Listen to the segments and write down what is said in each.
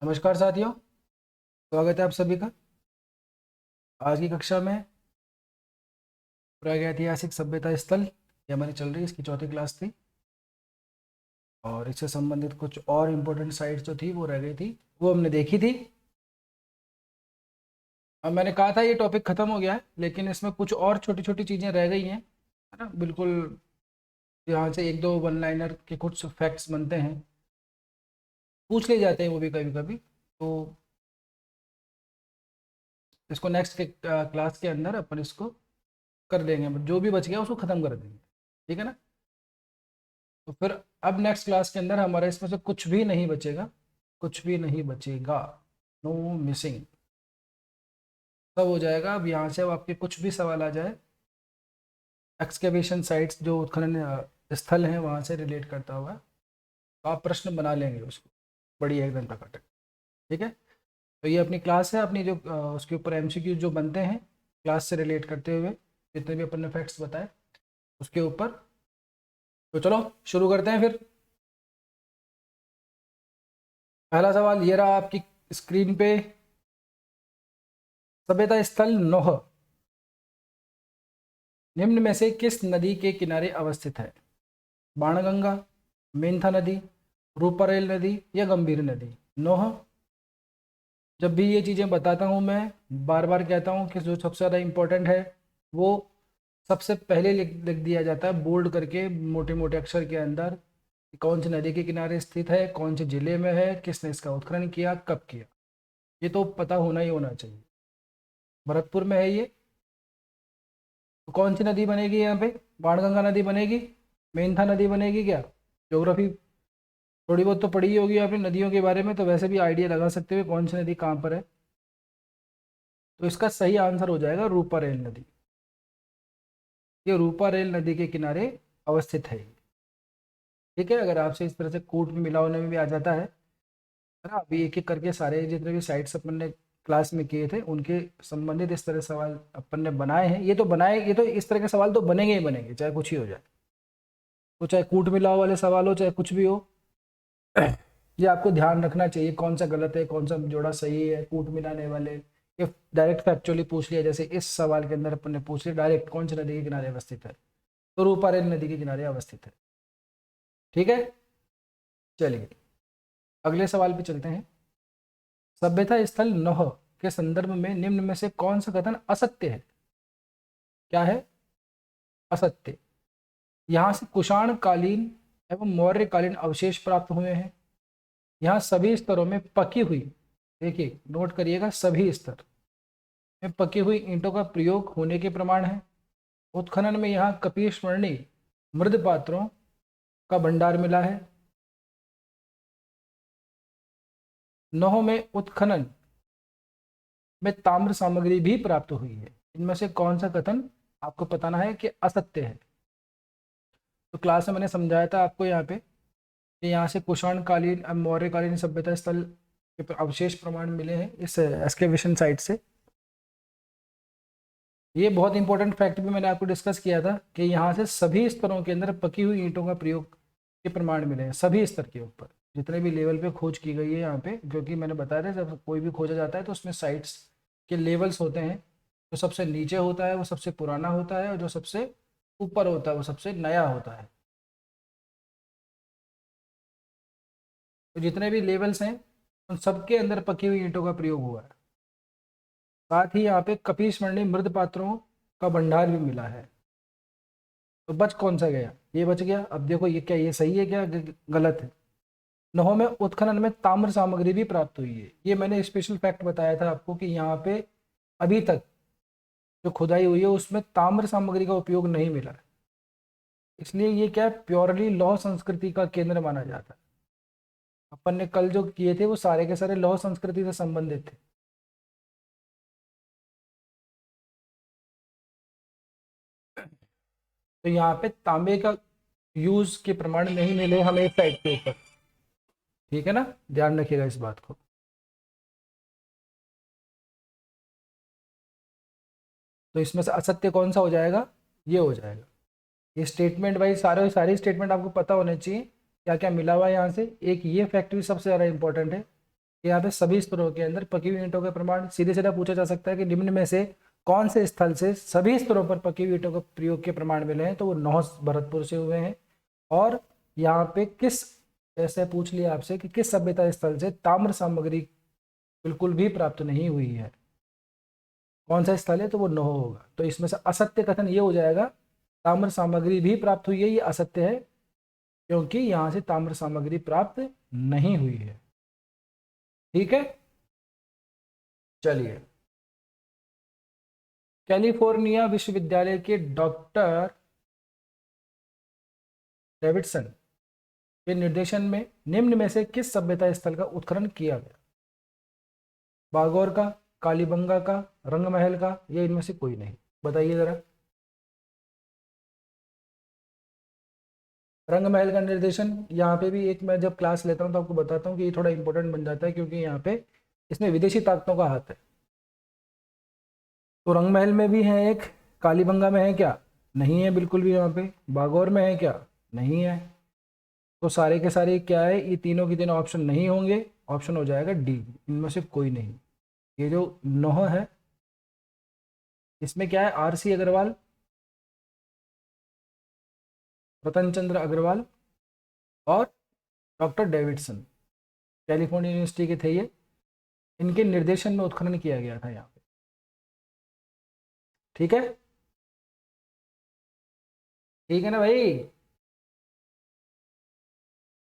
नमस्कार साथियों, स्वागत है आप सभी का। आज की कक्षा में प्रागैतिहासिक सभ्यता स्थल ये हमारी चल रही है, इसकी चौथी क्लास थी और इससे संबंधित कुछ और इम्पोर्टेंट साइट्स जो थी वो रह गई थी, वो हमने देखी थी। अब मैंने कहा था ये टॉपिक ख़त्म हो गया है, लेकिन इसमें कुछ और छोटी छोटी चीज़ें रह गई हैं, है ना। बिल्कुल, यहाँ से एक दो वन लाइनर के कुछ फैक्ट्स बनते हैं, पूछ ले जाते हैं वो भी कभी कभी। तो इसको नेक्स्ट के क्लास के अंदर अपन इसको कर देंगे, जो भी बच गया उसको ख़त्म कर देंगे, ठीक है ना। तो फिर अब नेक्स्ट क्लास के अंदर हमारे इसमें से कुछ भी नहीं बचेगा, कुछ भी नहीं बचेगा, नो मिसिंग, सब हो जाएगा। अब यहाँ से अब आपके कुछ भी सवाल आ जाए, एक्सकेवेशन साइट्स जो उत्खनन स्थल हैं वहाँ से रिलेट करता हुआ, तो आप प्रश्न बना लेंगे उसको बढ़िया एकदम टकाटक, ठीक है। तो ये अपनी क्लास है, अपनी जो उसके ऊपर एमसीक्यू जो बनते हैं क्लास से रिलेट करते हुए, जितने भी अपन ने फैक्ट्स बताए उसके ऊपर। तो चलो शुरू करते हैं फिर। पहला सवाल ये रहा आपकी स्क्रीन पे, सभ्यता स्थल नोह निम्न में से किस नदी के किनारे अवस्थित है? बाणगंगा, मेंथा नदी, रूपारेल नदी या गंभीर नदी? नोह, जब भी ये चीज़ें बताता हूँ मैं बार बार कहता हूँ कि जो सबसे ज़्यादा इम्पोर्टेंट है वो सबसे पहले लिख दिया जाता है बोल्ड करके मोटे मोटे अक्षर के अंदर, कौन सी नदी के किनारे स्थित है, कौन से जिले में है, किसने इसका उत्खनन किया, कब किया, ये तो पता होना ही होना चाहिए। भरतपुर में है ये, तो कौन सी नदी बनेगी यहाँ पे? बाणगंगा नदी बनेगी, मेंथा नदी बनेगी क्या? ज्योग्राफी थोड़ी बहुत तो पढ़ी ही होगी आपने नदियों के बारे में, तो वैसे भी आइडिया लगा सकते हुए कौन सी नदी कहाँ पर है। तो इसका सही आंसर हो जाएगा रूपारेल नदी। ये रूपारेल नदी के किनारे अवस्थित है, ठीक है। अगर आपसे इस तरह से कूट में मिला होने में भी आ जाता है ना, अभी एक एक करके सारे जितने भी साइट्स अपन ने क्लास में किए थे उनके संबंधित इस तरह सवाल अपन ने बनाए हैं। ये तो बनाए, ये तो इस तरह के सवाल तो बनेंगे ही बनेंगे, चाहे कुछ ही हो जाए, तो चाहे कूट मिलाओ वाले सवाल हो चाहे कुछ भी हो। ये आपको ध्यान रखना चाहिए कौन सा गलत है कौन सा जोड़ा सही है, कूट मिलाने वाले। ये डायरेक्ट फैक्चुअली पूछ लिया, जैसे इस सवाल के अंदर अपन ने पूछ लिया डायरेक्ट कौन सी नदी के किनारे अवस्थित है, तो रूपारेल नदी के किनारे अवस्थित है, ठीक है। चलिए अगले सवाल पे चलते हैं। सभ्यता स्थल नौह के संदर्भ में निम्न में से कौन सा कथन असत्य है? क्या है? असत्य। यहाँ से कुषाण कालीन एवं मौर्य कालीन अवशेष प्राप्त हुए हैं। यहाँ सभी स्तरों में पकी हुई, देखिए नोट करिएगा, सभी स्तर में पकी हुई ईंटों का प्रयोग होने के प्रमाण है। उत्खनन में यहाँ कपीश्मरणी मृद पात्रों का भंडार मिला है। नौह में उत्खनन में ताम्र सामग्री भी प्राप्त हुई है। इनमें से कौन सा कथन आपको बताना है कि असत्य है? तो क्लास में मैंने समझाया था आपको यहाँ पे कि यहाँ से कुषाण कालीन मौर्य कालीन सभ्यता स्थल के अवशेष प्रमाण मिले हैं इस एक्सकेवेशन साइट से। ये बहुत इंपॉर्टेंट फैक्ट भी मैंने आपको डिस्कस किया था कि यहाँ से सभी स्तरों के अंदर पकी हुई ईंटों का प्रयोग के प्रमाण मिले हैं, सभी स्तर के ऊपर जितने भी लेवल पे खोज की गई है यहाँ पे। क्योंकि मैंने बताया था जब कोई भी खोजा जाता है तो उसमें साइट्स के लेवल्स होते हैं, जो सबसे नीचे होता है वो सबसे पुराना होता है और जो सबसे ऊपर होता है वो सबसे नया होता है। तो जितने भी लेवल्स हैं उन सबके अंदर पकी हुई ईंटों का प्रयोग हुआ है। साथ ही यहाँ पे कपीश्मरणी मृद पात्रों का भंडार भी मिला है। तो बच कौन सा गया? ये बच गया। अब देखो ये क्या, ये सही है क्या गलत है? नौह में उत्खनन में ताम्र सामग्री भी प्राप्त हुई है। ये मैंने स्पेशल फैक्ट बताया था आपको कि यहाँ पे अभी तक जो खुदाई हुई है उसमें ताम्र सामग्री का उपयोग नहीं मिला है, इसलिए ये क्या है, प्योरली लौह संस्कृति का केंद्र माना जाता है। अपन ने कल जो किए थे वो सारे के सारे लौह संस्कृति से संबंधित थे। तो यहाँ पे तांबे का यूज के प्रमाण नहीं मिले हमें इस साइड के ऊपर, ठीक है ना, ध्यान रखिएगा इस बात को। तो इसमें से असत्य कौन सा हो जाएगा? ये हो जाएगा। ये स्टेटमेंट वाइज सारी स्टेटमेंट आपको पता होने चाहिए क्या क्या मिला हुआ है यहाँ से। एक ये फैक्ट भी सबसे ज़्यादा इंपॉर्टेंट है यहाँ पे सभी स्तरों के अंदर पकी हुई ईंटों के प्रमाण सीधे सीधा पूछा जा सकता है कि निम्न में से कौन से स्थल से सभी स्तरों पर पकी हुई ईंटों के प्रयोग के प्रमाण मिले हैं, तो वो नौस भरतपुर से हुए हैं। और यहाँ पे किस, ऐसे पूछ लिया आपसे कि किस सभ्यता स्थल से ताम्र सामग्री बिल्कुल भी प्राप्त नहीं हुई है, कौन सा स्थल है, तो वो नौह होगा। तो इसमें से असत्य कथन ये हो जाएगा, ताम्र सामग्री भी प्राप्त हुई है, ये असत्य है क्योंकि यहाँ से ताम्र सामग्री प्राप्त नहीं हुई है। ठीक है, चलिए। कैलिफोर्निया विश्वविद्यालय के डॉक्टर डेविडसन के निर्देशन में निम्न में से किस सभ्यता स्थल का उत्खनन किया गया? बागौर का, कालीबंगा का, रंगमहल का, या इनमें से कोई नहीं? बताइए जरा। रंगमहल का निर्देशन, यहाँ पे भी एक मैं जब क्लास लेता हूँ तो आपको बताता हूँ कि ये थोड़ा इंपॉर्टेंट बन जाता है क्योंकि यहाँ पे इसमें विदेशी ताकतों का हाथ है। तो रंगमहल में भी है एक, कालीबंगा में है क्या? नहीं है बिल्कुल भी। यहाँ पे बागौर में है क्या? नहीं है। तो सारे के सारे क्या है, ये तीनों के तीनों ऑप्शन नहीं होंगे, ऑप्शन हो जाएगा डी, इनमें से कोई नहीं। ये जो नौह है इसमें क्या है, आर.सी. अग्रवाल, रतन चंद्र अग्रवाल और डॉक्टर डेविडसन, कैलिफोर्निया यूनिवर्सिटी के थे ये। इनके निर्देशन में उत्खनन किया गया था यहाँ पे। ठीक है, ठीक है ना भाई?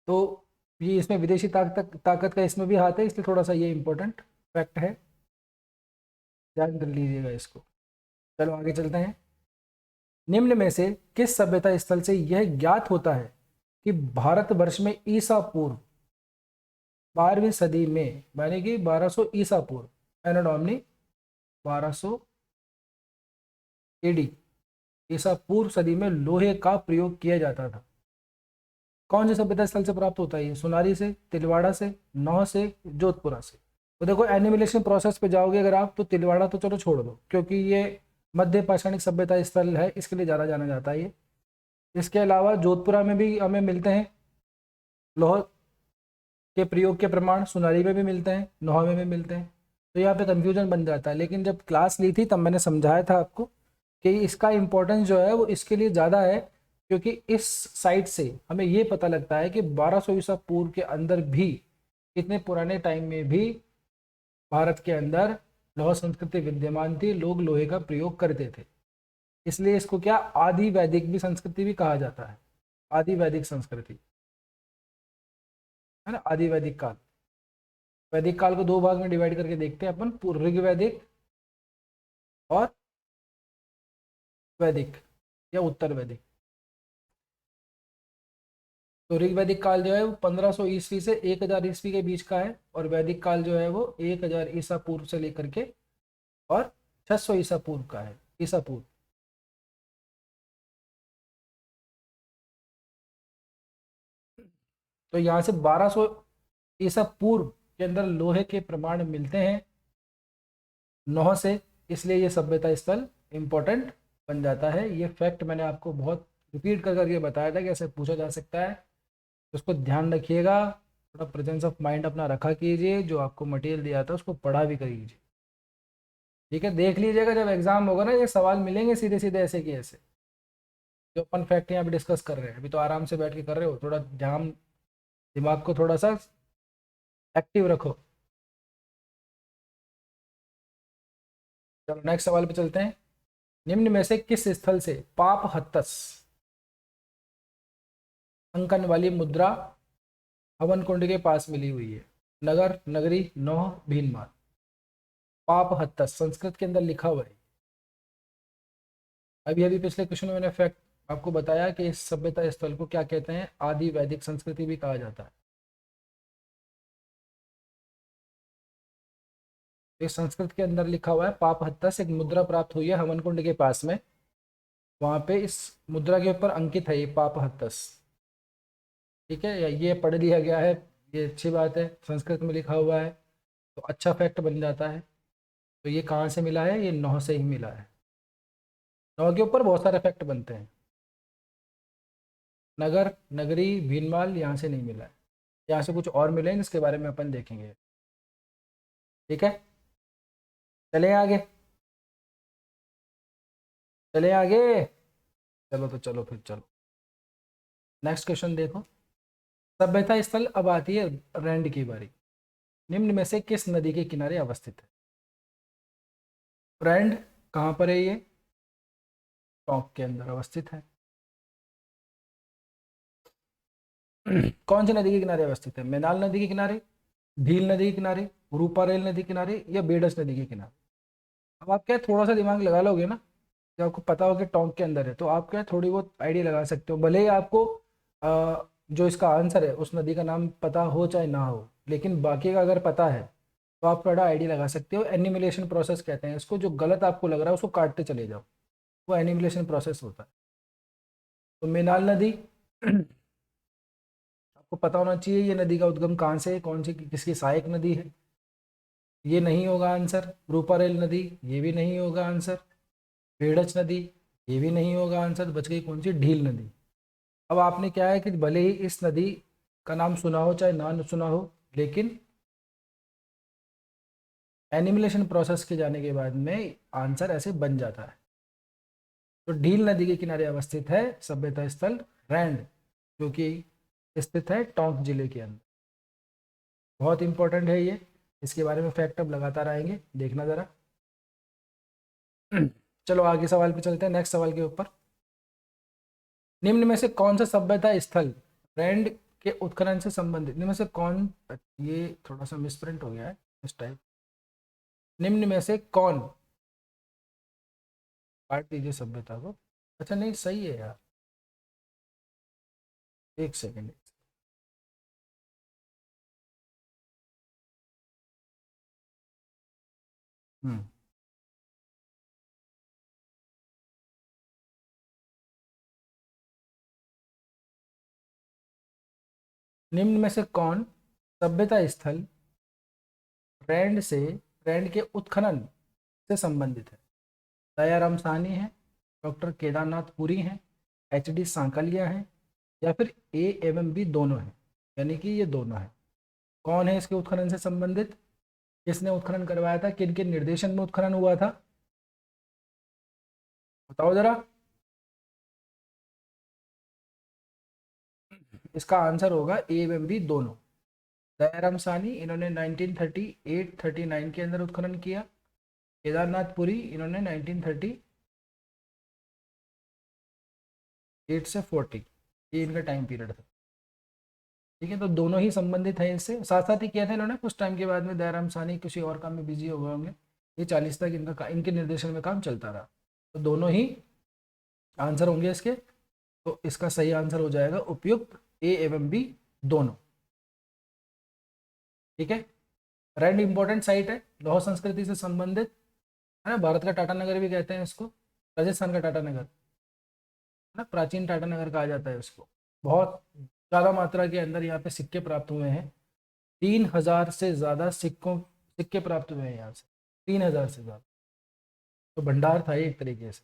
तो ये इसमें विदेशी ताकत का इसमें भी हाथ है, इसलिए थोड़ा सा ये इंपॉर्टेंट फैक्ट है, ध्यान कर लीजिएगा इसको। चलो आगे चलते हैं। निम्न में से किस सभ्यता स्थल से यह ज्ञात होता है कि भारतवर्ष में ईसा पूर्व 12वीं सदी में, माने कि 1200 ईसा पूर्व, एनो डोमिनी 1200 एडी, ईसा पूर्व सदी में लोहे का प्रयोग किया जाता था? कौन से सभ्यता स्थल से प्राप्त होता है ये? सुनारी से, तिलवाड़ा से, नौह से, जोधपुरा से? तो देखो एनिमिलेशन प्रोसेस पे जाओगे अगर आप, तो तिलवाड़ा तो चलो छोड़ दो क्योंकि ये मध्य पाषाणिक सभ्यता स्थल है, इसके लिए ज़्यादा जाना जाता है ये। इसके अलावा जोधपुरा में भी हमें मिलते हैं लोह के प्रयोग के प्रमाण, सुनारी में भी मिलते हैं, नौह में भी मिलते हैं। तो यहाँ पे कंफ्यूजन बन जाता है, लेकिन जब क्लास ली थी तब मैंने समझाया था आपको कि इसका इम्पोर्टेंस जो है वो इसके लिए ज़्यादा है क्योंकि इस साइट से हमें ये पता लगता है कि 1200 ईसा पूर्व के अंदर भी, इतने पुराने टाइम में भी भारत के अंदर लौह संस्कृति विद्यमान थी, लोग लोहे का प्रयोग करते थे। इसलिए इसको क्या आदि वैदिक भी संस्कृति भी कहा जाता है, आदि वैदिक संस्कृति, है ना, आदि वैदिक काल। वैदिक काल को दो भाग में डिवाइड करके देखते हैं अपन, ऋग वैदिक और वैदिक या उत्तर वैदिक। तो ऋग वैदिक काल जो है वो 1500 ईस्वी से 1000 ईस्वी के बीच का है, और वैदिक काल जो है वो 1000 ईसा पूर्व से लेकर के और 600 ईसा पूर्व का है, ईसा पूर्व। तो यहाँ से 1200 ईसा पूर्व के अंदर लोहे के प्रमाण मिलते हैं नौ से, इसलिए ये सभ्यता स्थल इंपॉर्टेंट बन जाता है। ये फैक्ट मैंने आपको बहुत रिपीट कर करके बताया था कि ऐसे पूछा जा सकता है, तो उसको ध्यान रखिएगा। थोड़ा प्रेजेंस ऑफ माइंड अपना रखा कीजिए, जो आपको मटेरियल दिया था उसको पढ़ा भी करिए। ठीक है, देख लीजिएगा जब एग्जाम होगा ना, ये सवाल मिलेंगे सीधे सीधे ऐसे कि ऐसे, जो अपन फैक्ट यहाँ पे डिस्कस कर रहे हैं। अभी तो आराम से बैठ के कर रहे हो, थोड़ा ध्यान, दिमाग को थोड़ा सा एक्टिव रखो। चलो नेक्स्ट सवाल पे चलते हैं। निम्न में से किस स्थल से पाप हत्तस अंकन वाली मुद्रा हवन कुंड के पास मिली हुई है? नगर, नगरी, नौह, भीलमाल? पाप हत्तस संस्कृत के अंदर लिखा हुआ है। अभी अभी पिछले क्वेश्चन में मैंने फैक्ट आपको बताया कि इस सभ्यता स्थल को क्या कहते हैं, आदि वैदिक संस्कृति भी कहा जाता है। इस संस्कृत के अंदर लिखा हुआ है पाप हत्तस, एक मुद्रा प्राप्त हुई है हवन कुंड के पास में, वहां पे इस मुद्रा के ऊपर अंकित है ये पाप हत्तस। ठीक है, ये पढ़ लिया गया है, ये अच्छी बात है, संस्कृत में लिखा हुआ है तो अच्छा फैक्ट बन जाता है। तो ये कहाँ से मिला है? ये नौ से ही मिला है। नौ के ऊपर बहुत सारे फैक्ट बनते हैं। नगर, नगरी, भीनमाल यहाँ से नहीं मिला है, यहाँ से कुछ और मिले हैं जिसके बारे में अपन देखेंगे। ठीक है, चले आगे, चले आगे। चलो तो चलो फिर चलो, नेक्स्ट क्वेश्चन देखो। सभ्यता स्थल, अब आती है रैंड की बारी। निम्न में से किस नदी के किनारे अवस्थित है? रैंड कहाँ पर है ये? टोंक के अंदर अवस्थित है। कौन सी नदी के किनारे अवस्थित है? मैनाल नदी के किनारे, भील नदी के किनारे, रूपारेल नदी के किनारे, या बेडस नदी के किनारे? अब आप क्या थोड़ा सा दिमाग लगा लोगे ना, जब आपको पता हो कि टोंक के अंदर है, तो आप क्या थोड़ी बहुत आइडिया लगा सकते हो, भले ही आपको जो इसका आंसर है उस नदी का नाम पता हो चाहे ना हो, लेकिन बाकी का अगर पता है तो आप थोड़ा आइडिया लगा सकते हो। एनिमिलेशन प्रोसेस कहते हैं इसको, जो गलत आपको लग रहा है उसको काटते चले जाओ, वो एनिमिलेशन प्रोसेस होता है। तो मेनाल नदी आपको पता होना चाहिए ये नदी का उद्गम कहाँ से है, कौन सी किसकी सहायक नदी है। ये नहीं होगा आंसर। रूपारेल नदी, ये भी नहीं होगा आंसर। बेड़च नदी, ये भी नहीं होगा आंसर। बच गई कौन सी? ढील नदी। अब आपने क्या है कि भले ही इस नदी का नाम सुना हो चाहे ना सुना हो, लेकिन एनिमिलेशन प्रोसेस के जाने के बाद में आंसर ऐसे बन जाता है। तो ढील नदी के किनारे अवस्थित है सभ्यता स्थल रैंड, जो कि स्थित है टोंक जिले के अंदर। बहुत इंपॉर्टेंट है ये, इसके बारे में फैक्ट अब लगातार आएंगे, देखना जरा। चलो आगे सवाल पे चलते हैं, नेक्स्ट सवाल के ऊपर। निम्न में से कौन सा सभ्यता स्थल रैंड के उत्खनन से संबंधित, निम्न में से कौन, ये थोड़ा सा मिसप्रिंट हो गया है इस टाइप। निम्न में से कौन, काट दीजिए सभ्यता को। अच्छा नहीं, सही है यार, एक सेकेंड। हम्म, निम्न में से कौन सभ्यता स्थल रैंड से, रैंड के उत्खनन से संबंधित है? दयाराम साहनी है, डॉक्टर केदारनाथ पुरी हैं, एच डी सांकलिया हैं, या फिर ए एवं बी दोनों हैं, यानी कि ये दोनों हैं। कौन है इसके उत्खनन से संबंधित? किसने उत्खनन करवाया था? किन किन निर्देशन में उत्खनन हुआ था? बताओ जरा। इसका आंसर होगा ए एवं बी दोनों। दयाराम साहनी इन्होंने 1938-39 के अंदर उत्खनन किया। केदारनाथ पुरी इन्होंने 1938 से 40, ये इनका टाइम पीरियड था। ठीक है, तो दोनों ही संबंधित हैं इससे, साथ साथ ही किया था इन्होंने। कुछ टाइम के बाद में दयाराम साहनी किसी और काम में बिजी हो गए होंगे, ये 40 तक इनके निर्देशन में काम चलता रहा। तो दोनों ही आंसर होंगे इसके। तो इसका सही आंसर हो जाएगा उपयुक्त ए एवं बी दोनों। ठीक है, रैंड इंपॉर्टेंट साइट है, लौह संस्कृति से संबंधित है ना। भारत का टाटा नगर भी कहते हैं इसको, राजस्थान का टाटा नगर ना, प्राचीन टाटा नगर कहा जाता है उसको। बहुत ज़्यादा मात्रा के अंदर यहाँ पे सिक्के प्राप्त हुए हैं। 3,000 से ज़्यादा सिक्के प्राप्त हुए हैं यहाँ से, 3,000 से ज़्यादा। तो भंडार था ये एक तरीके से।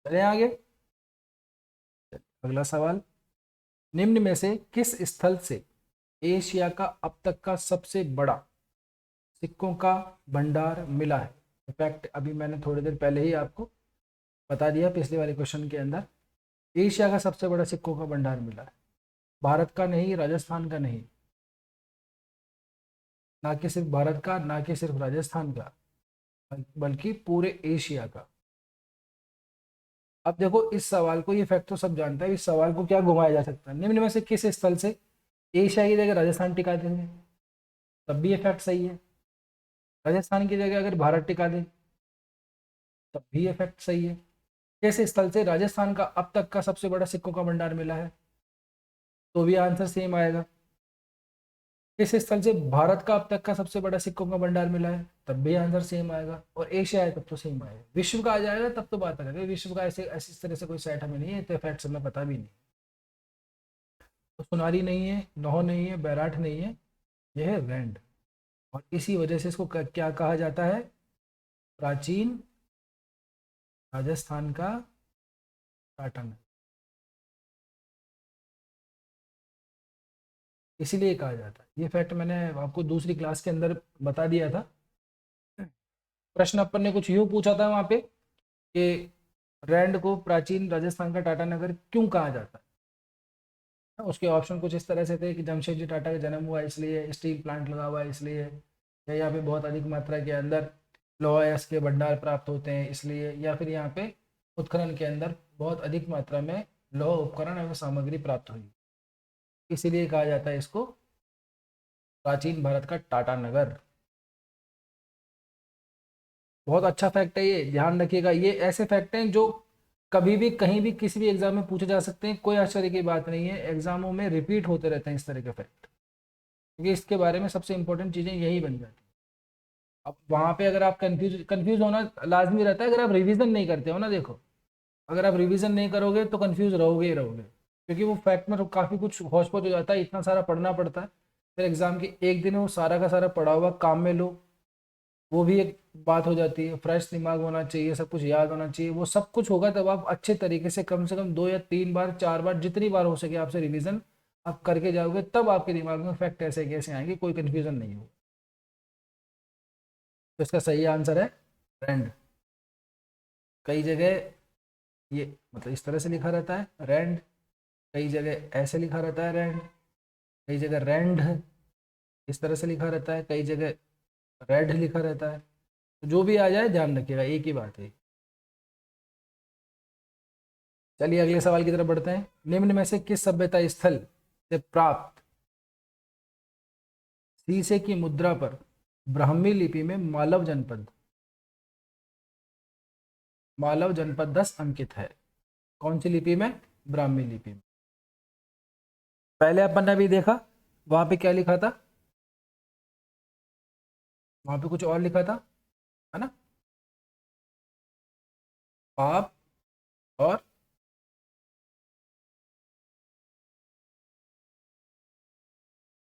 चले आगे, अगला सवाल। निम्न में से किस स्थल से एशिया का अब तक का सबसे बड़ा सिक्कों का भंडार मिला है? इनफैक्ट अभी मैंने थोड़ी देर पहले ही आपको बता दिया पिछले वाले क्वेश्चन के अंदर, एशिया का सबसे बड़ा सिक्कों का भंडार मिला है। भारत का नहीं, राजस्थान का नहीं, ना कि सिर्फ भारत का, ना कि सिर्फ राजस्थान का, बल्कि पूरे एशिया का। अब देखो इस सवाल को, ये फैक्ट तो सब जानता है, इस सवाल को क्या घुमाया जा सकता है? निम्न में से किस स्थल से एशिया की जगह राजस्थान टिका देंगे, तब भी ये फैक्ट सही है। राजस्थान की जगह अगर भारत टिका दे, तब भी ये फैक्ट सही है। किस स्थल से राजस्थान का अब तक का सबसे बड़ा सिक्कों का भंडार मिला है, तो भी आंसर सेम आएगा। किस स्थल से भारत का अब तक का सबसे बड़ा सिक्कों का भंडार मिला है, तब भी आंसर सेम आएगा। और एशिया है तब तो सेम आएगा। विश्व का आ जाएगा तब तो बात अलग है, विश्व का ऐसे ऐसी तरह से कोई सेट हमें नहीं है, तो फैक्ट हमें पता भी नहीं। तो सुनारी नहीं है, नौह नहीं है, बैराठ नहीं है, यह है रैंड। और इसी वजह से इसको क्या कहा जाता है? प्राचीन राजस्थान का टाटा। इसीलिए कहा जाता है। ये फैक्ट मैंने आपको दूसरी क्लास के अंदर बता दिया था। प्रश्न अपन ने कुछ यूँ पूछा था वहाँ पे कि रैंड को प्राचीन राजस्थान का टाटा नगर क्यों कहा जाता है। उसके ऑप्शन कुछ इस तरह से थे कि जमशेद जी टाटा का जन्म हुआ इसलिए, स्टील प्लांट लगा हुआ है इसलिए, या यहाँ पे बहुत अधिक मात्रा के अंदर लौह अयस्क के भंडार प्राप्त होते हैं इसलिए, या फिर यहाँ पे उत्खनन के अंदर बहुत अधिक मात्रा में लौह उपकरण एवं सामग्री प्राप्त हुई, इसीलिए कहा जाता है इसको प्राचीन भारत का टाटा नगर। बहुत अच्छा फैक्ट है ये, ध्यान रखिएगा। ये ऐसे फैक्ट हैं जो कभी भी कहीं भी किसी भी एग्जाम में पूछे जा सकते हैं, कोई आश्चर्य की बात नहीं है। एग्जामों में रिपीट होते रहते हैं इस तरह के फैक्ट, क्योंकि इसके बारे में सबसे इंपॉर्टेंट चीज़ें यही बन जाती हैं। अब वहाँ पे अगर आप कंफ्यूज होना लाजमी रहता है अगर आप रिवीजन नहीं करते हो ना। देखो, अगर आप रिवीजन नहीं करोगे तो कंफ्यूज रहोगे ही रहोगे, क्योंकि वो फैक्ट में काफ़ी कुछ हौच पौच हो जाता है, इतना सारा पढ़ना पड़ता है। फिर एग्जाम के एक दिन में वो सारा का सारा पढ़ा हुआ काम में लो, वो भी एक बात हो जाती है। फ्रेश दिमाग होना चाहिए, सब कुछ याद होना चाहिए। वो सब कुछ होगा तब आप अच्छे तरीके से कम 2 या 3 बार 4 बार जितनी बार हो सके आपसे रिवीजन आप करके जाओगे, तब आपके दिमाग में फैक्ट ऐसे कैसे आएंगे, कोई कन्फ्यूजन नहीं हो। तो इसका सही आंसर है रैंड। कई जगह ये मतलब इस तरह से लिखा रहता है रैंड, कई जगह ऐसे लिखा रहता है रैंड, कई जगह रैंड इस तरह से लिखा रहता है, कई जगह रेड लिखा रहता है। तो जो भी आ जाए ध्यान रखिएगा, एक ही बात है। चलिए अगले सवाल की तरफ बढ़ते हैं। निम्न में से किस सभ्यता स्थल से प्राप्त शीशे की मुद्रा पर ब्राह्मी लिपि में मालव जनपद 10 अंकित है? कौन सी लिपि में? ब्राह्मी लिपि में। पहले अपन ने भी देखा वहां पे क्या लिखा था, वहां पे कुछ और लिखा था, है ना? पाप और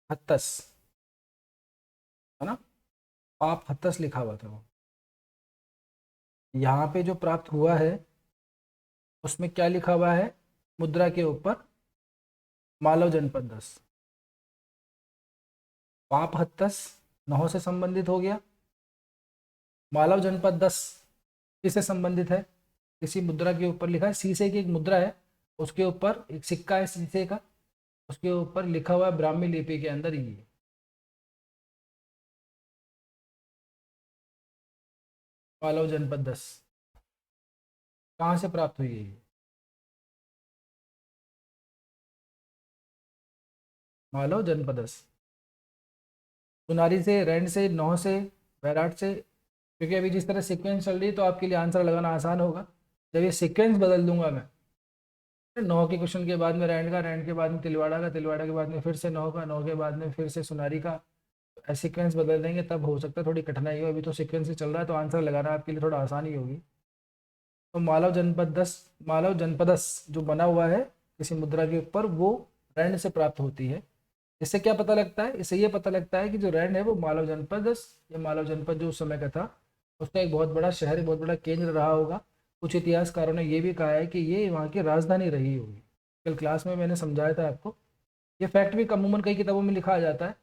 हत्तस, है ना? पाप हत्तस लिखा हुआ था वो। यहाँ पे जो प्राप्त हुआ है उसमें क्या लिखा हुआ है मुद्रा के ऊपर? मालव जनपद 10। पाप हत्तस 9 से संबंधित हो गया। मालव जनपद 10 किससे संबंधित है? किसी मुद्रा के ऊपर लिखा है, शीशे की एक मुद्रा है, उसके ऊपर एक सिक्का है शीशे का, उसके ऊपर लिखा हुआ है ब्राह्मी लिपि के अंदर ये मालव जनपद 10। कहाँ से प्राप्त हुई है ये? मालव जनपद 10। सुनारी से, रैंड से, नौ से, बैराट से? क्योंकि अभी जिस तरह सीक्वेंस चल रही है तो आपके लिए आंसर लगाना आसान होगा। जब ये सीक्वेंस बदल दूंगा मैं, 9 के क्वेश्चन के बाद में रैंड का, रैंड के बाद में तिलवाड़ा का, तिलवाड़ा के बाद में फिर से 9 का, 9 के बाद में फिर से सुनारी का, सीक्वेंस बदल देंगे तब हो सकता है थोड़ी कठिनाई हो। अभी तो सीक्वेंस से चल रहा है तो आंसर लगाना आपके लिए थोड़ा आसानी होगी। तो मालव जनपदस जो बना हुआ है किसी मुद्रा के ऊपर, वो रैंड से प्राप्त होती है। इससे क्या पता लगता है? इससे ये पता लगता है कि जो रैंड है वो मालव जनपदस, या मालव जनपद जो उस समय का था उसका एक बहुत बड़ा शहर, बहुत बड़ा केंद्र रहा होगा। कुछ इतिहासकारों ने ये भी कहा है कि ये वहाँ की राजधानी रही होगी। कल क्लास में मैंने समझाया था आपको। ये फैक्ट भी अमूमन कई किताबों में लिखा आ जाता है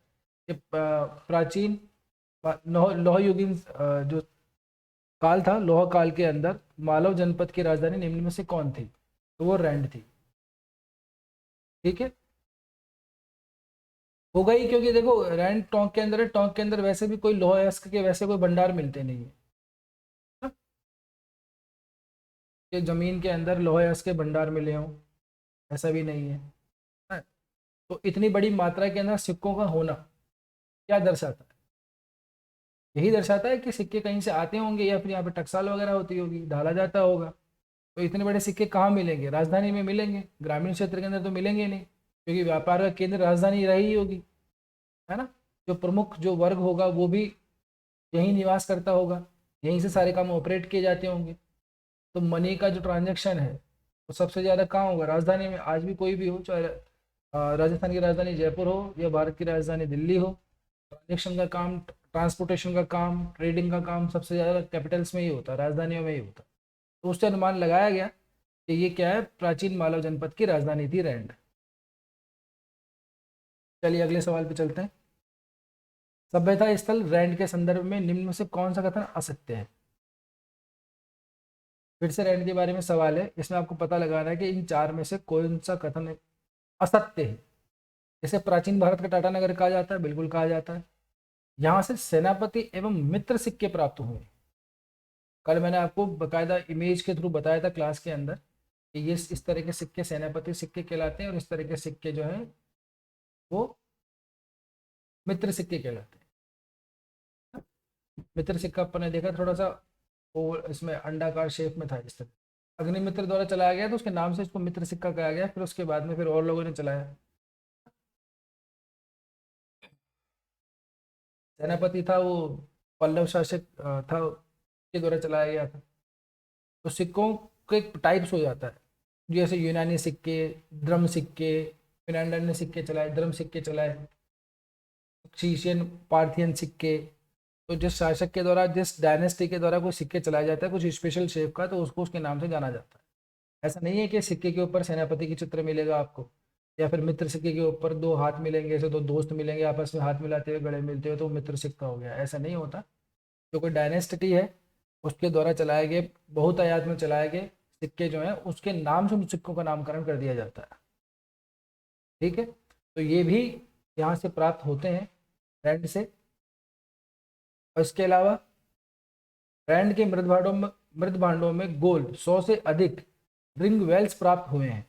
कि प्राचीन लौह युगीन जो काल था, लौह काल के अंदर मालव जनपद की राजधानी निम्न में से कौन थी? तो वो रैंड थी। ठीक है, होगा ही, क्योंकि देखो रैंड टोंक के अंदर है, टोंक के अंदर वैसे भी कोई लौह अयस्क के वैसे कोई भंडार मिलते नहीं है ना, कि जमीन के अंदर लौह अयस्क के भंडार मिले हों, ऐसा भी नहीं है ना? तो इतनी बड़ी मात्रा के अंदर सिक्कों का होना क्या दर्शाता है? यही दर्शाता है कि सिक्के कहीं से आते होंगे, या फिर यहाँ पे टकसाल वगैरह होती होगी, ढाला जाता होगा। तो इतने बड़े सिक्के कहाँ मिलेंगे? राजधानी में मिलेंगे, ग्रामीण क्षेत्र के अंदर तो मिलेंगे नहीं, क्योंकि व्यापार का केंद्र राजधानी रही होगी, है ना? जो प्रमुख जो वर्ग होगा वो भी यहीं निवास करता होगा, यहीं से सारे काम ऑपरेट किए जाते होंगे। तो मनी का जो ट्रांजैक्शन है वो सबसे ज़्यादा कहाँ होगा? राजधानी में। आज भी कोई भी हो, चाहे राजस्थान की राजधानी जयपुर हो या भारत की राजधानी दिल्ली हो, ट्रांजेक्शन का काम, ट्रांसपोर्टेशन का काम, ट्रेडिंग का काम सबसे ज़्यादा कैपिटल्स में ही होता है, राजधानियों में ही होता है। तो उससे अनुमान लगाया गया कि ये क्या है, प्राचीन मालव जनपद की राजधानी थी रैंड। चलिए अगले सवाल पे चलते हैं। सभ्यता स्थल रैंड के संदर्भ में निम्न में से कौन सा कथन असत्य है? फिर से रैंड के बारे में सवाल है, इसमें आपको पता लगाना है कि इन चार में से कौन सा कथन असत्य है। इसे प्राचीन भारत का टाटा नगर कहा जाता है, बिल्कुल कहा जाता है। यहाँ से सेनापति एवं मित्र सिक्के प्राप्त हुए। कल मैंने आपको बकायदा इमेज के थ्रू बताया था क्लास के अंदर कि ये इस तरह के सिक्के सेनापति सिक्के कहलाते हैं और इस तरह के सिक्के जो हैं वो मित्र सिक्के कहलाते हैं। मित्र सिक्का अपन ने देखा थोड़ा सा वो इसमें अंडाकार शेप में था इस तरह, अग्निमित्र द्वारा चलाया गया तो उसके नाम से इसको मित्र सिक्का कहा गया। फिर उसके बाद में फिर और लोगों ने चलाया। सेनापति था वो पल्लव शासक था, के द्वारा चलाया गया था। तो सिक्कों के टाइप्स हो जाता है, जैसे यूनानी सिक्के, ड्रम सिक्के, फिनलैंड ने सिक्के चलाए, ड्रम सिक्के चलाए, शीशियन पार्थियन सिक्के। तो जिस शासक के द्वारा, जिस डायनेस्टी के द्वारा कोई सिक्के चलाया जाता है कुछ स्पेशल शेप का, तो उसको उसके नाम से जाना जाता है। ऐसा नहीं है कि सिक्के के ऊपर सेनापति की चित्र मिलेगा आपको, या फिर मित्र सिक्के के ऊपर दो हाथ मिलेंगे, ऐसे दो दोस्त मिलेंगे आपस में हाथ मिलाते हुए गले मिलते हुए, तो मित्र सिक्का हो गया। ऐसा नहीं होता। जो कोई डायनेस्टी है उसके द्वारा चलाए गए, बहुतायत में चलाए गए सिक्के जो हैं उसके नाम से उन सिक्कों का नामकरण कर दिया जाता है। ठीक है, तो ये भी यहाँ से प्राप्त होते हैं, रैंड से। और इसके अलावा रैंड के मृद भांडों में गोल्ड 100 से अधिक रिंग वेल्स प्राप्त हुए हैं।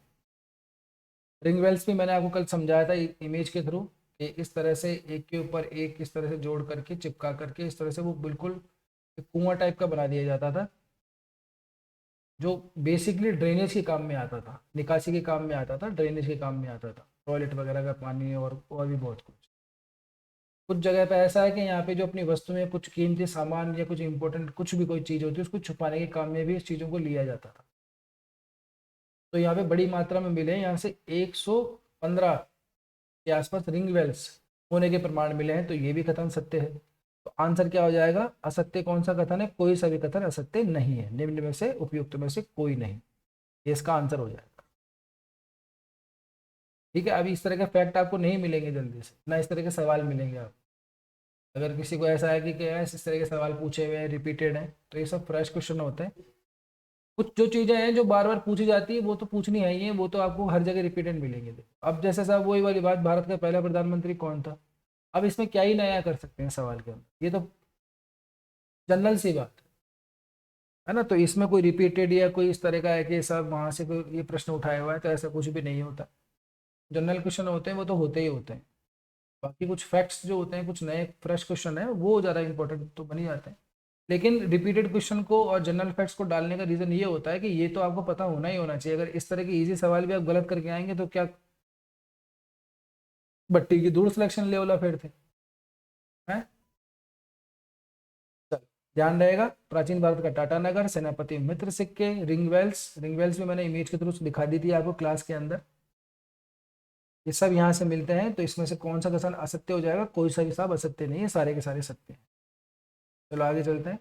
रिंग वेल्स भी मैंने आपको कल समझाया था इमेज के थ्रू कि इस तरह से एक के ऊपर एक इस तरह से जोड़ करके चिपका करके इस तरह से वो बिल्कुल एक कुआं टाइप का बना दिया जाता था, जो बेसिकली ड्रेनेज के काम में आता था, निकासी के काम में आता था, ड्रेनेज के काम में आता था, टॉयलेट वगैरह का पानी और भी बहुत कुछ। कुछ जगह पे ऐसा है कि यहाँ पे जो अपनी वस्तुएं, कुछ कीमती सामान या कुछ इंपॉर्टेंट कुछ भी कोई चीज़ होती है उसको छुपाने के काम में भी इस चीज़ों को लिया जाता था। तो यहाँ पे बड़ी मात्रा में मिले हैं, यहाँ से 115 के आसपास रिंग वेल्स होने के प्रमाण मिले हैं, तो ये भी कथन सत्य है। तो आंसर क्या हो जाएगा? असत्य कौन सा कथन है? कोई सा भी कथन असत्य नहीं है, निम्न में से उपयुक्त में से कोई नहीं, ये इसका आंसर हो जाएगा। ठीक है, अभी इस तरह के फैक्ट आपको नहीं मिलेंगे जल्दी से, ना इस तरह के सवाल मिलेंगे आप। अगर किसी को ऐसा है कि क्या है इस तरह के सवाल पूछे हुए हैं, रिपीटेड हैं, तो ये सब फ्रेश क्वेश्चन होते हैं। कुछ जो चीज़ें हैं जो बार बार पूछी जाती है वो तो पूछनी है ही है, वो तो आपको हर जगह रिपीटेड मिलेंगे। अब जैसे साहब वही वाली बात, भारत का पहला प्रधानमंत्री कौन था? अब इसमें क्या ही नया कर सकते हैं सवाल के अंदर, ये तो जनरल सी बात है ना। तो इसमें कोई रिपीटेड या कोई इस तरह का है कि सब वहाँ से कोई ये प्रश्न उठाया हुआ है, तो ऐसा कुछ भी नहीं होता। जनरल क्वेश्चन होते हैं वो तो होते ही होते हैं। बाकी कुछ फैक्ट्स जो होते हैं, कुछ नए फ्रेश क्वेश्चन है, वो ज़्यादा इंपॉर्टेंट तो बन ही जाते हैं। लेकिन रिपीटेड क्वेश्चन को और जनरल फैक्ट्स को डालने का रीज़न ये होता है कि ये तो आपको पता होना ही होना चाहिए। अगर इस तरह के इजी सवाल भी आप गलत करके आएंगे तो क्या बट्टी की दूर सिलेक्शन लेवल फेर थे हैं? चलो, ध्यान रहेगा। प्राचीन भारत का टाटा नगर, सेनापति मित्र सिक्के, रिंग वेल्स भी मैंने इमेज के थ्रू दिखा दी थी आपको क्लास के अंदर। ये सब यहाँ से मिलते हैं, तो इसमें से कौन सा कथन असत्य हो जाएगा? कोई सा भी साहब असत्य नहीं है, सारे के सारे सत्य हैं। चलो आगे चलते हैं।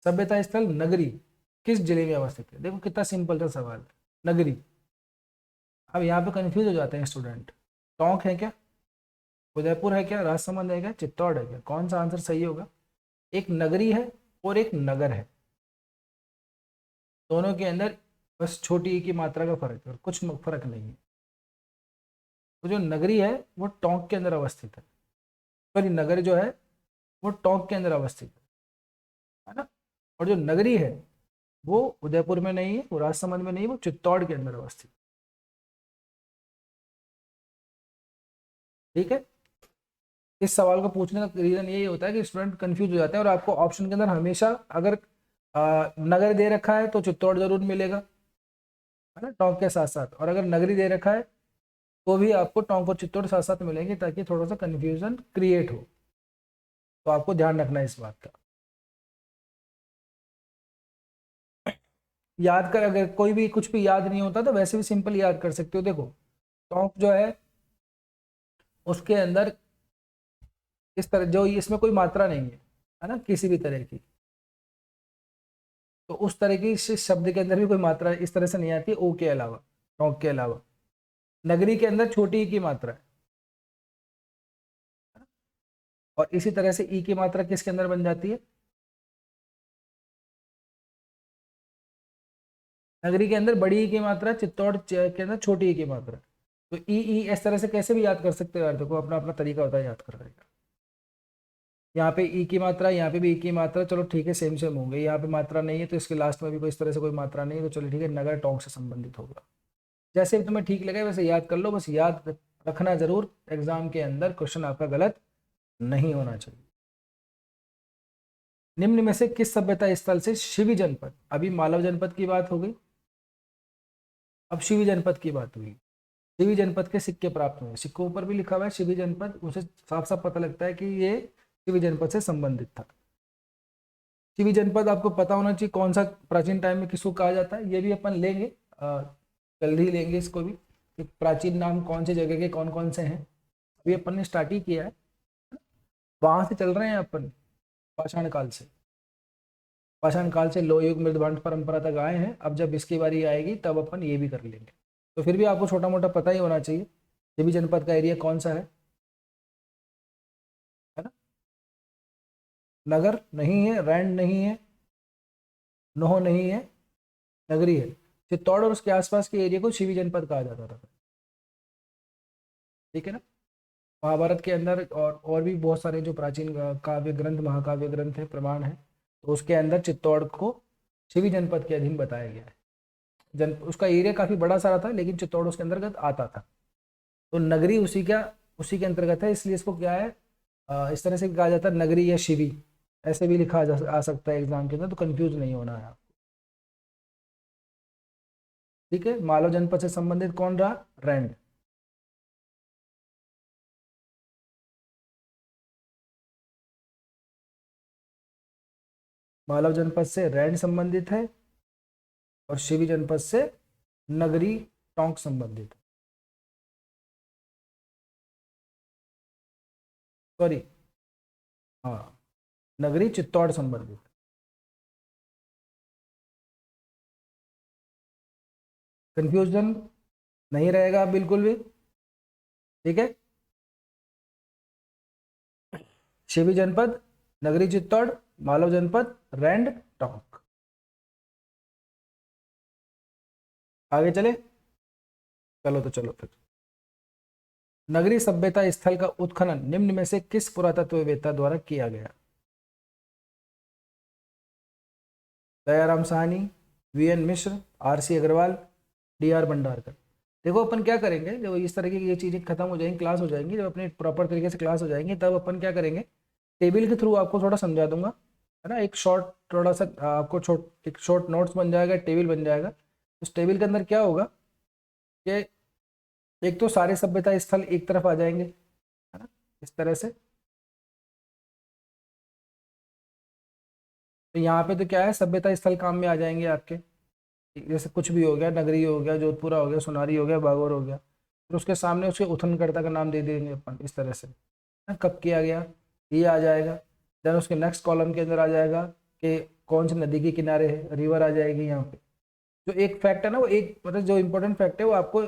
सभ्यता स्थल नगरी किस जिले में अवस्थित है? देखो कितना सिंपल सा सवाल, नगरी। अब यहाँ पे कंफ्यूज हो जाते हैं स्टूडेंट। टोंक है क्या, उदयपुर है क्या, राजसमंद है क्या, चित्तौड़ है क्या? कौन सा आंसर सही होगा? एक नगरी है और एक नगर है, दोनों के अंदर बस छोटी की मात्रा का फर्क है और कुछ फर्क नहीं है। तो जो नगरी है वो टोंक के अंदर अवस्थित है, सॉरी नगर जो है वो टोंक के अंदर अवस्थित है ना। और जो नगरी है वो उदयपुर में नहीं है, वो राजसमंद में नहीं है, वो चित्तौड़ के अंदर अवस्थित। ठीक है, इस सवाल को पूछने का रीजन यही होता है कि स्टूडेंट कंफ्यूज हो जाते हैं और आपको ऑप्शन के अंदर हमेशा अगर नगर दे रखा है तो चित्तौड़ जरूर मिलेगा, है ना, टोंक के साथ साथ। और अगर नगरी दे रखा है तो भी आपको टोंक और चित्तौड़ साथ साथ मिलेंगे, ताकि थोड़ा सा कंफ्यूजन क्रिएट हो। तो आपको ध्यान रखना है इस बात का। याद कर, अगर कोई भी कुछ भी याद नहीं होता तो वैसे भी सिंपल याद कर सकते हो। देखो टोंक जो है उसके अंदर इस तरह जो इसमें कोई मात्रा नहीं है ना, किसी भी तरह की। तो उस तरह की इस शब्द के अंदर भी कोई मात्रा इस तरह से नहीं आती ओ के अलावा, टोंक के अलावा। नगरी के अंदर छोटी की मात्रा है, और इसी तरह से ई की मात्रा किसके अंदर बन जाती है, नगरी के अंदर बड़ी ई की मात्रा, चित्तौड़ के अंदर छोटी ई की मात्रा। तो ई ई इस तरह से कैसे भी याद कर सकते हो यार, देखो अपना अपना तरीका होता है याद करने का। यहाँ पे ई की मात्रा, यहाँ पे भी ई की मात्रा, चलो ठीक है सेम सेम होंगे, यहाँ पे मात्रा नहीं है तो इसके लास्ट में भी कोई इस तरह से कोई मात्रा नहीं है, तो चलो ठीक है नगर टोंक से संबंधित होगा। जैसे भी तुम्हें ठीक लगे वैसे याद कर लो, बस याद रखना जरूर, एग्जाम के अंदर क्वेश्चन आपका गलत नहीं होना चाहिए। निम्न में से किस सभ्यता स्थल से शिवी जनपद, अभी मालव जनपद की बात हो गई, अब शिवी जनपद की बात हुई। शिवी जनपद के सिक्के प्राप्त हुए, सिक्कों पर भी लिखा हुआ है शिवी जनपद, उसे साफ साफ पता लगता है कि ये शिवी जनपद से संबंधित था। शिवी जनपद आपको पता होना चाहिए कौन सा प्राचीन टाइम में किसको कहा जाता है, ये भी अपन लेंगे, जल्दी ही लेंगे इसको भी, कि प्राचीन नाम कौन सी जगह के कौन कौन से हैं। अभी अपन ने स्टार्ट ही किया है, वहां से चल रहे हैं अपन, पाषाण काल से, पाषाण काल से लोह युग मृदभांड परंपरा तक आए हैं। अब जब इसकी बारी आएगी तब अपन ये भी कर लेंगे, तो फिर भी आपको छोटा मोटा पता ही होना चाहिए शिवी जनपद का एरिया कौन सा है ना। नगर नहीं है, रैंड नहीं है, नोह नहीं है, नगरी है। चित्तौड़ और उसके आसपास के एरिया को शिवी जनपद कहा जाता था, ठीक है ना। महाभारत के अंदर और भी बहुत सारे जो प्राचीन काव्य ग्रंथ, महाकाव्य ग्रंथ है, प्रमाण है, तो उसके अंदर चित्तौड़ को शिवी जनपद के अधीन बताया गया है। उसका एरिया काफी बड़ा सारा था, लेकिन चित्तौड़ उसके अंतर्गत आता था, तो नगरी उसी के अंतर्गत है, इसलिए इसको क्या है, इस तरह से कहा जाता है नगरी या शिवी, ऐसे भी लिखा आ सकता है एग्जाम के अंदर, तो कंफ्यूज नहीं होना है। ठीक है, मालव जनपद से संबंधित कौन रहा, रैंड। मालव जनपद से रैंड संबंधित है और शिवी जनपद से नगरी टोंक संबंधित है, सॉरी, हाँ, नगरी चित्तौड़ संबंधित। कंफ्यूजन नहीं रहेगा बिल्कुल भी, ठीक है। शिवी जनपद, नगरी चित्तौड़, मालव जनपद, रैंड, टोंक। आगे चले, चलो तो चलो फिर। नगरी सभ्यता स्थल का उत्खनन निम्न में से किस पुरातत्ववेत्ता द्वारा किया गया, दयाराम साहनी, वीएन मिश्र, आरसी अग्रवाल, डीआर भंडारकर। देखो अपन क्या करेंगे, जब इस तरह की ये चीजें खत्म हो जाएंगी, क्लास हो जाएंगी, जब अपने प्रॉपर तरीके से क्लास हो जाएंगी, तब अपन क्या करेंगे, टेबल के थ्रू आपको थोड़ा समझा दूंगा, है ना। एक शॉर्ट, थोड़ा सा आपको एक शॉर्ट नोट्स बन जाएगा, टेबल बन जाएगा। उस टेबल के अंदर क्या होगा कि एक तो सारे सभ्यता स्थल एक तरफ आ जाएंगे, है ना, इस तरह से। तो यहाँ पे तो क्या है, सभ्यता स्थल काम में आ जाएंगे आपके, जैसे कुछ भी हो गया, नगरी हो गया, जोधपुरा हो गया, सोनारी हो गया, बागौर हो गया, फिर उसके सामने उसके उथनकर्ता का नाम दे देंगे अपन इस तरह से, कब किया गया, ये आ जाएगा। देन उसके नेक्स्ट कॉलम के अंदर आ जाएगा कि कौन से नदी के किनारे है, रिवर आ जाएगी यहाँ पे। जो एक फैक्ट है ना, वो एक मतलब जो इंपॉर्टेंट फैक्ट है वो आपको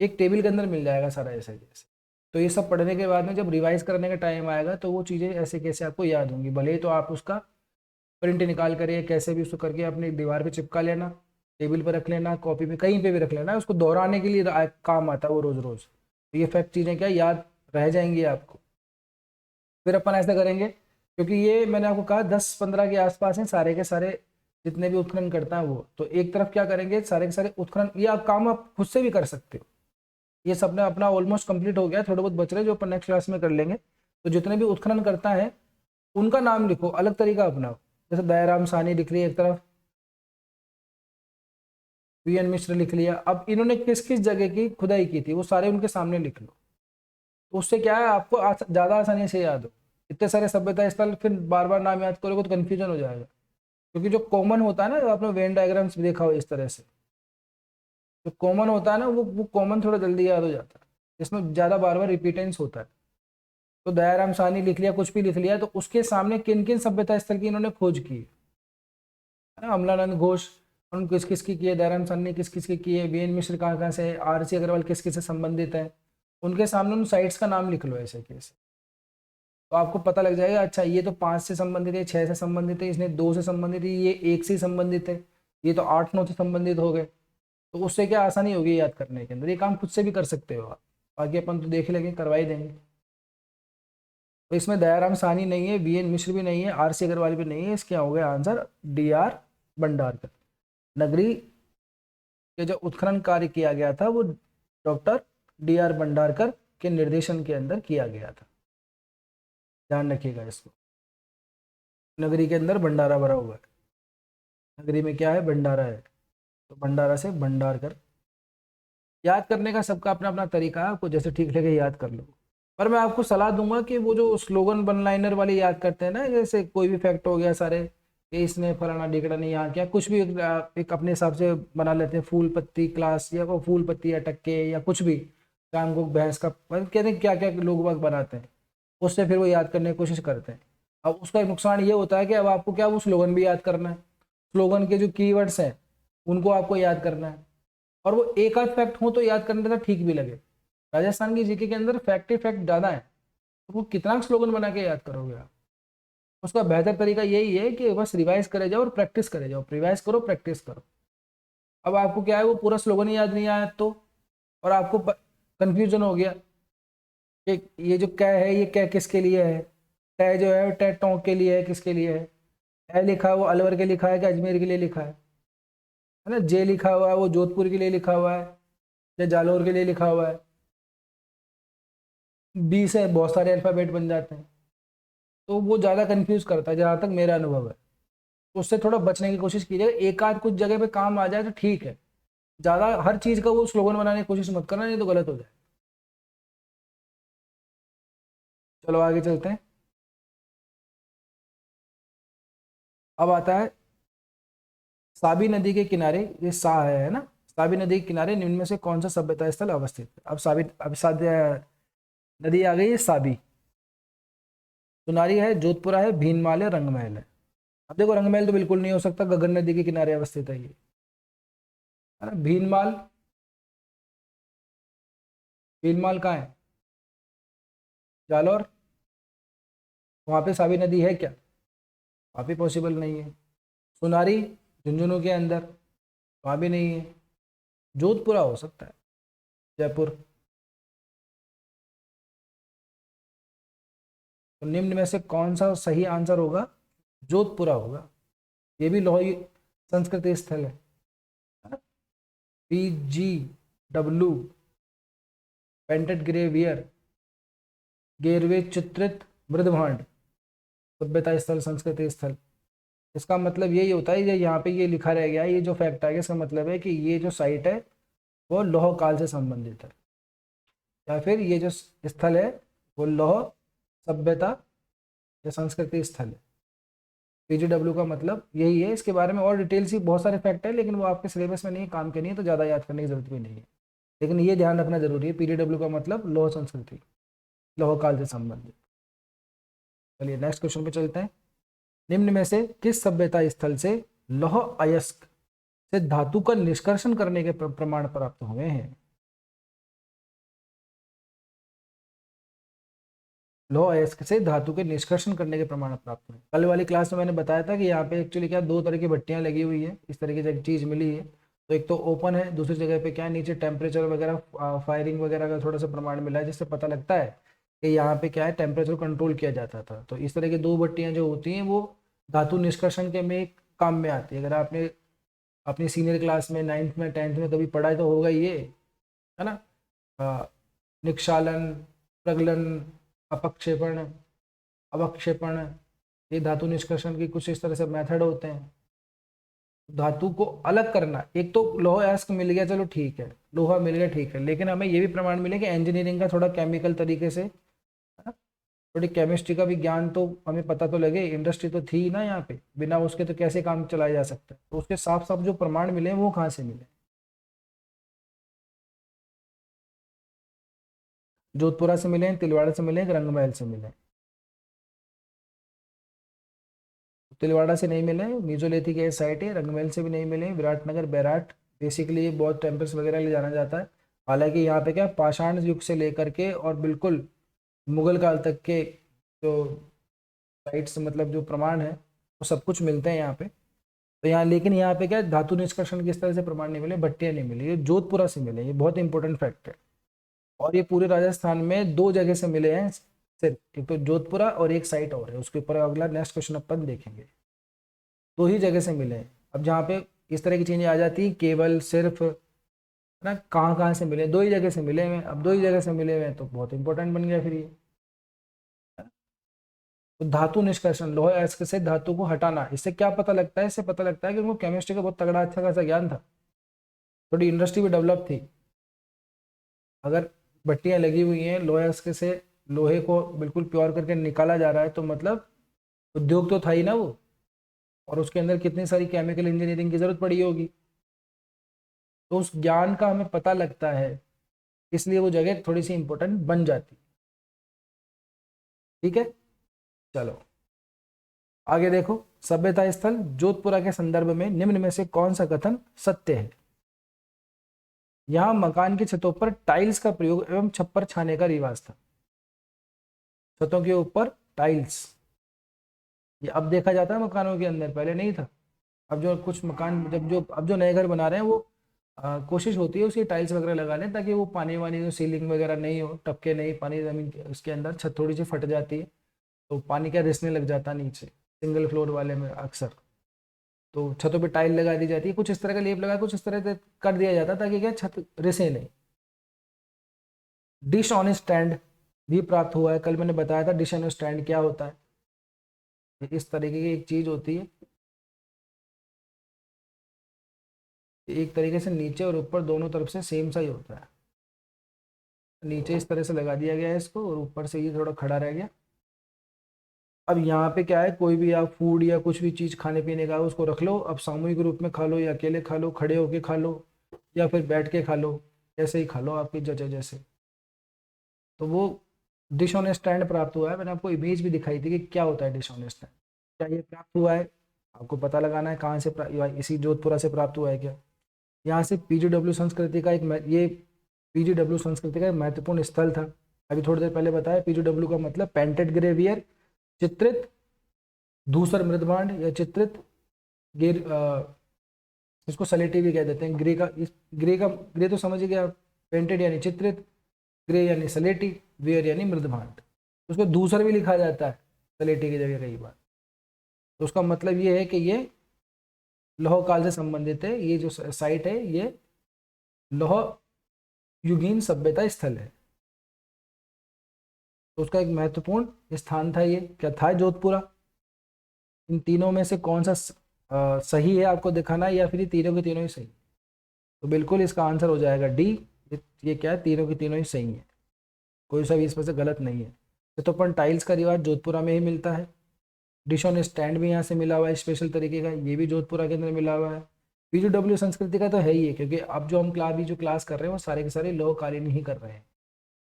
एक टेबल के अंदर मिल जाएगा सारा ऐसे जैसे। तो ये सब पढ़ने के बाद में जब रिवाइज करने का टाइम आएगा तो वो चीज़ें ऐसे कैसे आपको याद होंगी, भले ही तो आप उसका प्रिंट निकाल कर या कैसे भी उसको करके अपनी दीवार पे चिपका लेना, टेबल पर रख लेना, कॉपी पे कहीं पे भी रख लेना, उसको दोहराने के लिए काम आता है वो रोज रोज। तो ये फैक्ट चीज़ें क्या याद रह जाएंगी आपको। फिर अपन ऐसा करेंगे, क्योंकि ये मैंने आपको कहा 10-15 के आसपास हैं सारे के सारे, जितने भी उत्खनन करता है वो, तो एक तरफ क्या करेंगे, सारे के सारे उत्खनन, ये आप काम आप खुद से भी कर सकते हो। ये सब ने अपना ऑलमोस्ट कंप्लीट हो गया, थोड़े बहुत बच रहे जो अपन नेक्स्ट क्लास में कर लेंगे। तो जितने भी उत्खनन करता है उनका नाम लिखो, अलग तरीका अपनाओ। जैसे दयाराम साहनी लिख लिया एक तरफ, वीएन मिश्र लिख लिया, अब इन्होंने किस किस जगह की खुदाई की थी वो सारे उनके सामने लिख लो, तो उससे क्या है आपको ज़्यादा आसानी से याद हो। इतने सारे सभ्यता स्थल फिर बार बार नाम याद करोगे तो कन्फ्यूजन हो जाएगा, क्योंकि जो कॉमन होता है ना, जो आपने वेन डायग्राम्स देखा हो इस तरह से, जो कॉमन होता है ना वो कॉमन थोड़ा जल्दी याद हो जाता है, इसमें ज़्यादा बार बार रिपीटेंस होता है। तो दयाराम साहनी लिख लिया, कुछ भी लिख लिया, तो उसके सामने किन किन सभ्यता स्थल की इन्होंने खोज की है ना। अमलानंद घोष उन किस किस की है, दयाराम साहनी ने किस किस की है, वीएन मिश्र कहाँ कहाँ से है, आरसी अग्रवाल किस किस से संबंधित है, उनके सामने उन साइट्स का नाम लिख लो ऐसे कैसे। तो आपको पता लग जाएगा, अच्छा ये तो 5 से संबंधित है, 6 से संबंधित है, इसने 2 से संबंधित है, ये 1 से संबंधित है, ये तो 8-9 से संबंधित हो गए। तो उससे क्या आसानी होगी याद करने के अंदर, ये काम खुद से भी कर सकते हो आप। बाकी अपन तो देख लेंगे, करवा ही देंगे। तो इसमें दयाराम साहनी नहीं है, बी एन मिश्र भी नहीं है, आर सी अग्रवाल भी नहीं है, इसके हो गया आंसर डी आर भंडारकर। नगरी के जो उत्खनन कार्य किया गया था वो डॉक्टर डी आर भंडारकर के निर्देशन के अंदर किया गया था, ध्यान रखिएगा इसको। नगरी के अंदर भंडारा भरा हुआ है, नगरी में क्या है, भंडारा है, तो भंडारा से भंडारकर। याद करने का सबका अपना अपना तरीका है, आपको जैसे ठीक लगे याद कर लो। पर मैं आपको सलाह दूंगा कि वो जो स्लोगन वन लाइनर वाले याद करते हैं ना, जैसे कोई भी फैक्ट हो गया सारे कि इसने फलाना ढिकड़ा नहीं यहाँ किया, कुछ भी एक अपने हिसाब से बना लेते हैं, फूल पत्ती क्लास या वो फूल पत्ती अटक के या कुछ भी, शाम को भैंस का, कहते हैं क्या क्या लोग बाग बनाते हैं, उससे फिर वो याद करने की कोशिश करते हैं। अब उसका एक नुकसान ये होता है कि अब आपको क्या वो स्लोगन भी याद करना है, स्लोगन के जो कीवर्ड्स हैं उनको आपको याद करना है, और वो एक आध फैक्ट हो तो याद करने का ठीक भी लगे। राजस्थान की जीके के अंदर फैक्ट ही फैक्ट ज़्यादा है, तो वो कितना स्लोगन बना के याद करोगे आप। उसका बेहतर तरीका यही है कि बस रिवाइज करे जाओ और प्रैक्टिस करे जाओ, रिवाइज करो प्रैक्टिस करो। अब आपको क्या है, वो पूरा स्लोगन ही याद नहीं आया तो, और आपको कंफ्यूजन हो गया कि ये जो कै है, ये कै किसके लिए है, टै जो है टै टोंक के लिए है, किसके लिए है, ए लिखा है वो अलवर के लिखा है कि अजमेर के लिए लिखा है ना, जे लिखा हुआ है वो जोधपुर के लिए लिखा हुआ है या जालौर के लिए लिखा हुआ है, बी से बहुत सारे अल्फ़ाबेट बन जाते हैं, तो वो ज़्यादा कंफ्यूज करता है जहाँ तक मेरा अनुभव है। उससे थोड़ा बचने की कोशिश कीजिएगा, एक आध कुछ जगह पे काम आ जाए तो ठीक है, ज़्यादा हर चीज़ का वो स्लोगन बनाने की कोशिश मत करना, नहीं तो गलत हो जाए। चलो आगे चलते हैं। अब आता है साबी नदी के किनारे, ये सा है ना, साबी नदी के किनारे निम्न में से कौन सा सभ्यता स्थल अवस्थित है। अब नदी आ गई है साबी, सुनारी है, जोधपुरा है, भीनमाल है, रंगमहल है। अब देखो रंगमहल तो बिल्कुल नहीं हो सकता, गगन नदी के किनारे अवस्थित है ये, है ना। भीनमाल, भीनमाल कहाँ है, जालौर, वहाँ पे साबी नदी है क्या, वहाँ भी पॉसिबल नहीं है। सुनारी झुंझुनू के अंदर, वहाँ भी नहीं है। जोधपुरा हो सकता है, जयपुर। तो निम्न में से कौन सा सही आंसर होगा, जोधपुरा होगा। ये भी लोही संस्कृति स्थल है, PGW पेंटेड ग्रेवियर गेरवे चित्रित मृदभांड सभ्यता स्थल संस्कृति स्थल। इसका मतलब यही होता है, ये यहाँ पे ये लिखा रह गया है, ये जो फैक्ट आ गया, इसका मतलब है कि ये जो साइट है वो लौह काल से संबंधित है, या फिर ये जो स्थल है वो लौह सभ्यता या संस्कृति स्थल है। PGW का मतलब यही है। इसके बारे में और डिटेल्स ही बहुत सारे फैक्ट है, लेकिन वो आपके सिलेबस में नहीं, काम के नहीं है, तो ज़्यादा याद करने की जरूरत भी नहीं है। लेकिन ये ध्यान रखना जरूरी है, PGW का मतलब लौह संस्कृति, लौह काल से संबंधित। चलिए नेक्स्ट क्वेश्चन पे चलते हैं। निम्न में से किस सभ्यता स्थल से लौह अयस्क से धातु का निष्कर्षण करने के प्रमाण प्राप्त हुए हैं। लौह अयस्क से धातु के निष्कर्षण करने के प्रमाण प्राप्त हुए। कल वाली क्लास में मैंने बताया था कि यहाँ पे एक्चुअली क्या दो तरह की भट्टियाँ लगी हुई है, इस तरीके से एक चीज़ मिली है। तो एक तो ओपन है, दूसरी जगह पे क्या है, नीचे टेम्परेचर वगैरह फायरिंग वगैरह का थोड़ा सा प्रमाण मिला है, जिससे पता लगता है कि यहाँ पे क्या है, टेम्परेचर कंट्रोल किया जाता था। तो इस तरह की दो भट्टियाँ जो होती हैं वो धातु निष्कर्षण के में काम में आती है। अगर आपने अपनी सीनियर क्लास में 9th में 10th में कभी पढ़ा है तो होगा ये, है ना। निक्षालन, प्रगलन, अपक्षेपण, अवक्षेपण, ये धातु निष्कर्षण की कुछ इस तरह से मेथड होते हैं। धातु को अलग करना, एक तो लोहा अयस्क मिल गया, चलो ठीक है, लोहा मिल गया ठीक है, लेकिन हमें ये भी प्रमाण मिले कि इंजीनियरिंग का थोड़ा केमिकल तरीके से, है ना, थोड़ी केमिस्ट्री का भी ज्ञान तो हमें पता तो लगे। इंडस्ट्री तो थी ही ना यहाँ पे, बिना उसके तो कैसे काम चलाया जा सकता है। तो उसके साफ साफ जो प्रमाण मिले वो कहाँ से मिले, जोधपुरा से मिले, तिलवाड़ा से मिले, रंगमहल से मिले। तिलवाड़ा से नहीं मिले, मीजोलिथिक एज साइट है। रंगमहल से भी नहीं मिले, विराटनगर बैराट, बेसिकली ये बहुत टेम्पल्स वगैरह ले जाना जाता है। हालांकि यहाँ पे क्या पाषाण युग से लेकर के और बिल्कुल मुगल काल तक के जो साइट्स मतलब जो प्रमाण है वो सब कुछ मिलते हैं यहाँ पे। तो यहाँ लेकिन यहाँ पे क्या है, धातु निष्कर्षण किस तरह से प्रमाण नहीं मिले, भट्टियाँ नहीं मिली, ये जोधपुरा से मिले, ये बहुत इंपॉर्टेंट फैक्ट है। और ये पूरे राजस्थान में 2 जगह से मिले हैं सिर्फ, एक तो जोधपुरा और एक साइट और है, उसके ऊपर अगला नेक्स्ट क्वेश्चन अपन देखेंगे। 2 ही जगह से मिले हैं। अब जहाँ पे इस तरह की चीजें आ जाती केवल सिर्फ ना, कहाँ कहाँ से मिले, 2 ही जगह से मिले हुए हैं। अब 2 ही जगह से मिले हुए हैं तो बहुत इंपॉर्टेंट बन गया फिर ये। तो धातु निष्कर्षण, लोहे अयस्क से धातु को हटाना, इससे क्या पता लगता है, इससे पता लगता है कि उनको केमिस्ट्री का बहुत तगड़ा अच्छा खासा ज्ञान था, थोड़ी इंडस्ट्री भी डेवलप थी। अगर भट्टियां लगी हुई हैं, लोहे अयस्क से लोहे को बिल्कुल प्योर करके निकाला जा रहा है, तो मतलब उद्योग तो था ही ना वो, और उसके अंदर कितनी सारी केमिकल इंजीनियरिंग की जरूरत पड़ी होगी। तो उस ज्ञान का हमें पता लगता है, इसलिए वो जगह थोड़ी सी इंपॉर्टेंट बन जाती। ठीक है, चलो आगे देखो। सभ्यता स्थल जोधपुरा के संदर्भ में निम्न में से कौन सा कथन सत्य है? यहाँ मकान की छतों पर टाइल्स का प्रयोग एवं छप्पर छाने का रिवाज था। छतों के ऊपर टाइल्स, ये अब देखा जाता है मकानों के अंदर, पहले नहीं था। अब जो कुछ मकान, जब जो अब जो नए घर बना रहे हैं वो कोशिश होती है उसकी टाइल्स वगैरह लगा लें, ताकि वो पानी वानी जो सीलिंग वगैरह नहीं हो, टपके नहीं पानी जमीन उसके अंदर, छत थोड़ी सी फट जाती है तो पानी क्या रिसने लग जाता है नीचे, सिंगल फ्लोर वाले में अक्सर। तो छतों पे टाइल लगा दी जाती है, कुछ इस तरह का लेप लगा, कुछ इस तरह से कर दिया जाता है ताकि क्या छत रिसे नहीं। डिश ऑन स्टैंड भी प्राप्त हुआ है, कल मैंने बताया था डिश ऑन स्टैंड क्या होता है। इस तरीके की एक चीज होती है, एक तरीके से नीचे और ऊपर दोनों तरफ से सेम सा ही होता है। नीचे इस तरह से लगा दिया गया है इसको, और ऊपर से ये थोड़ा खड़ा रह गया। अब यहाँ पे क्या है, कोई भी आप फूड या कुछ भी चीज़ खाने पीने का उसको रख लो, अब सामूहिक रूप में खा लो या अकेले खा लो, खड़े होके खा लो या फिर बैठ के खा लो, ऐसे ही खा लो आपकी जगह जैसे। तो वो डिश ऑन स्टैंड प्राप्त हुआ है। मैंने आपको इमेज भी दिखाई थी कि क्या होता है डिश ऑन स्टैंड, क्या ये प्राप्त हुआ है, आपको पता लगाना है कहाँ से इसी जोधपुरा से प्राप्त हुआ है क्या। यहाँ से पीजीडब्ल्यू संस्कृति का ये पीजीडब्ल्यू संस्कृति का एक महत्वपूर्ण स्थल था। अभी थोड़ी देर पहले बताया, पीजीडब्ल्यू का मतलब पेंटेड ग्रेवियर, चित्रित धूसर मृदभांड या चित्रित गिर, इसको सलेटी भी कह देते हैं। ग्रे का, इस ग्रे तो समझ गया, पेंटेड यानी चित्रित, ग्रे यानी सलेटी, वियर यानी मृदभांड। उसको दूसर भी लिखा जाता है सलेटी की जगह कई बार। तो उसका मतलब ये है कि ये लौह काल से संबंधित है, ये जो साइट है ये लौह युगीन सभ्यता स्थल है। तो उसका एक महत्वपूर्ण स्थान था, ये क्या था, जोधपुरा। इन तीनों में से कौन सा सही है आपको दिखाना है, या फिर ये तीनों के तीनों ही सही? तो बिल्कुल इसका आंसर हो जाएगा डी। ये क्या है, तीनों के तीनों ही सही है, कोई सा भी इसमें से गलत नहीं है। तो अपन टाइल्स का रिवाज जोधपुरा में ही मिलता है। डिश ऑन स्टैंड भी यहाँ से मिला हुआ है स्पेशल तरीके का, ये भी जोधपुरा के अंदर मिला हुआ है। पीजीडब्ल्यू संस्कृति का तो है ही है, क्योंकि अब जो हम क्लास कर रहे हैं वो सारे के सारे लोह कालीन ही कर रहे हैं।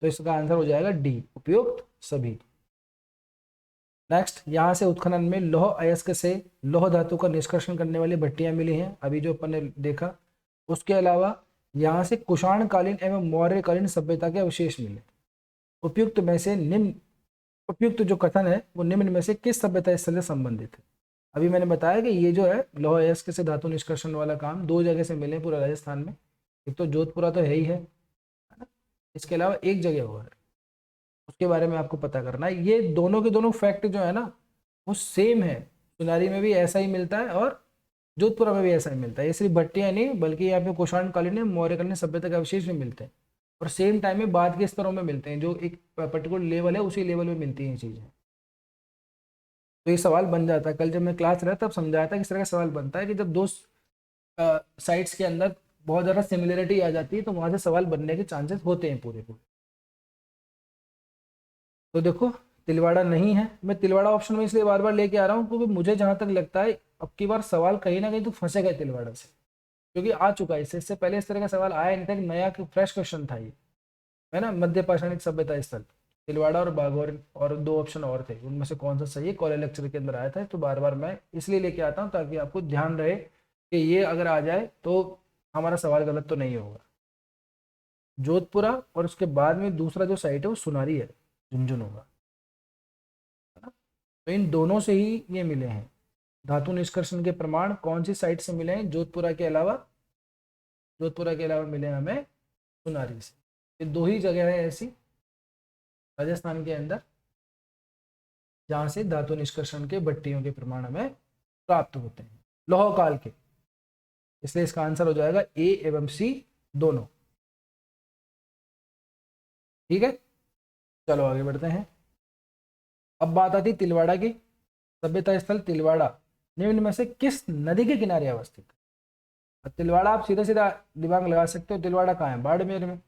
तो इसका आंसर हो जाएगा डी, उपयुक्त सभी। नेक्स्ट, यहाँ से उत्खनन में लौह अयस्क से लौह धातु का निष्कर्षण करने वाली भट्टियां मिली हैं, अभी जो अपन ने देखा। उसके अलावा यहाँ से कुषाण कालीन एवं मौर्य कालीन सभ्यता के अवशेष मिले। उपयुक्त में से निम्न, उपयुक्त जो कथन है वो निम्न में से किस सभ्यता स्थल से संबंधित है? अभी मैंने बताया कि ये जो है लौह अयस्क से धातु निष्कर्षण वाला काम 2 जगह से मिले पूरे राजस्थान में। एक तो जोधपुरा तो है ही है ना, इसके अलावा एक जगह और है, उसके बारे में आपको पता करना है। ये दोनों के दोनों फैक्ट जो है ना वो सेम है, सुनारी में भी ऐसा ही मिलता है और जोधपुरा में भी ऐसा ही मिलता है। ये सिर्फ भट्टियां नहीं बल्कि यहाँ पे कुषाण कालीन मौर्य कालीन सभ्यता के अवशेष भी मिलते हैं, और सेम टाइम में बाद के स्तरों में मिलते हैं, जो एक पर्टिकुलर लेवल है उसी लेवल में मिलती हैं चीज़ें। तो ये सवाल बन जाता है, कल जब मैं क्लास रहा तब समझाया था किस तरह का सवाल बनता है कि जब दो साइट्स के अंदर बहुत ज़्यादा सिमिलरिटी आ जाती है तो वहाँ से सवाल बनने के चांसेस होते हैं पूरे पूरे। तो देखो तिलवाड़ा नहीं है, मैं तिलवाड़ा ऑप्शन में इसलिए बार बार लेके आ रहा हूँ क्योंकि मुझे जहां तक लगता है अब की बार सवाल कहीं ना कहीं तो फंसेगा तिलवाड़ा से, क्योंकि आ चुका है इससे पहले इस तरह का सवाल आया नहीं था, कि नया फ्रेश क्वेश्चन था ये, है ना। मध्य पाषाणिक सभ्यता स्थल तिलवाड़ा और बाघोर, और 2 ऑप्शन और थे, उनमें से कौन सा सही है, कॉलेज लेक्चर के अंदर आया था। तो बार बार मैं इसलिए लेके आता हूँ ताकि आपको ध्यान रहे कि ये अगर आ जाए तो हमारा सवाल गलत तो नहीं होगा। जोधपुरा और उसके बाद में दूसरा जो साइट है वो सुनारी है, झुंझुनू होगा। तो इन दोनों से ही ये मिले हैं। धातु निष्कर्षण के प्रमाण कौन सी साइट से मिले हैं? जोधपुरा के अलावा मिले हमें सुनारी से। ये 2 ही जगह है ऐसी राजस्थान के अंदर जहाँ से धातु निष्कर्षण के भट्टियों के प्रमाण हमें प्राप्त होते हैं, लौह काल के। इसलिए इसका आंसर हो जाएगा ए एवं सी दोनों। ठीक है, चलो आगे बढ़ते हैं। अब बात आती तिलवाड़ा की। सभ्यता स्थल तिलवाड़ा निम्न में से किस नदी के किनारे अवस्थित है? तिलवाड़ा आप सीधा सीधा दिमाग लगा सकते हो, तिलवाड़ा कहाँ है? बाड़मेर में।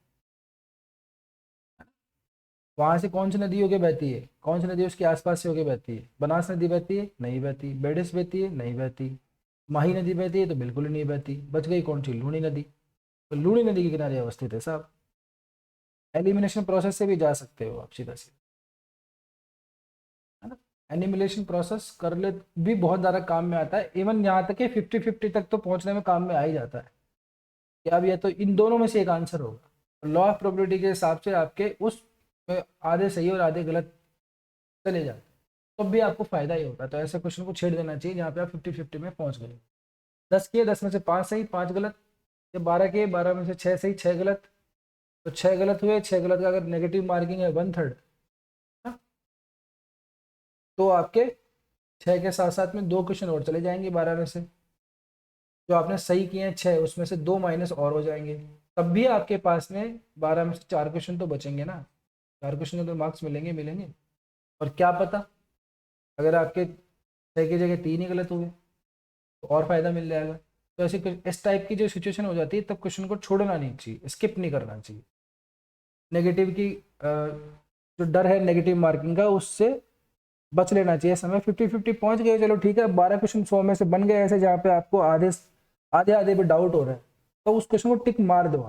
वहां से कौन सी नदी होके बहती है? कौन सी नदी उसके आसपास से होके बहती है? बनास नदी बहती है? नहीं बहती। बेडिस बहती है? नहीं बहती। माही नदी बहती है? तो बिल्कुल ही नहीं बहती। बच गई कौन सी? लूणी नदी। तो लूणी नदी के किनारे अवस्थित है साहब। एलिमिनेशन प्रोसेस से भी जा सकते हो आप सीधा सीधा, है ना। एनिमिलेशन प्रोसेस कर ले भी बहुत ज़्यादा काम में आता है। इवन यहाँ तक कि 50-50 तक तो पहुँचने में काम में आ ही जाता है कि अब या तो इन दोनों में से एक आंसर होगा। लॉ ऑफ प्रोबेबिलिटी के हिसाब से आपके उस आधे सही और आधे गलत चले जाते हैं, तो भी आपको फायदा ही होता है। तो ऐसे क्वेश्चन को छेड़ देना चाहिए जहाँ पे आप 50-50 में पहुँच गए। 10 किए, 10 में से 5 सही 5 गलत, या 12 किए, 12 में से 6 सही 6 गलत। तो 6 गलत हुए, 6 गलत का अगर नेगेटिव मार्किंग है 1/3, तो आपके 6 के साथ साथ में 2 क्वेश्चन और चले जाएंगे 12 में से। जो आपने सही किए हैं 6, उसमें से 2 माइनस और हो जाएंगे। तब भी आपके पास में 12 में से 4 क्वेश्चन तो बचेंगे ना। 4 क्वेश्चन के तो मार्क्स मिलेंगे। और क्या पता अगर आपके 6 की जगह 3 ही गलत हुए तो और फायदा मिल जाएगा। तो ऐसे इस टाइप की जो सिचुएशन हो जाती है तब क्वेश्चन को छोड़ना नहीं चाहिए, स्किप नहीं करना चाहिए। नेगेटिव की जो डर है नेगेटिव मार्किंग का, उससे बच लेना चाहिए। समय 50-50 पहुंच गए, चलो ठीक है। 12 क्वेश्चन 100 में से बन गए ऐसे जहाँ पे आपको आधे आधे पे डाउट हो रहा है, तो उस क्वेश्चन को टिक मार दो,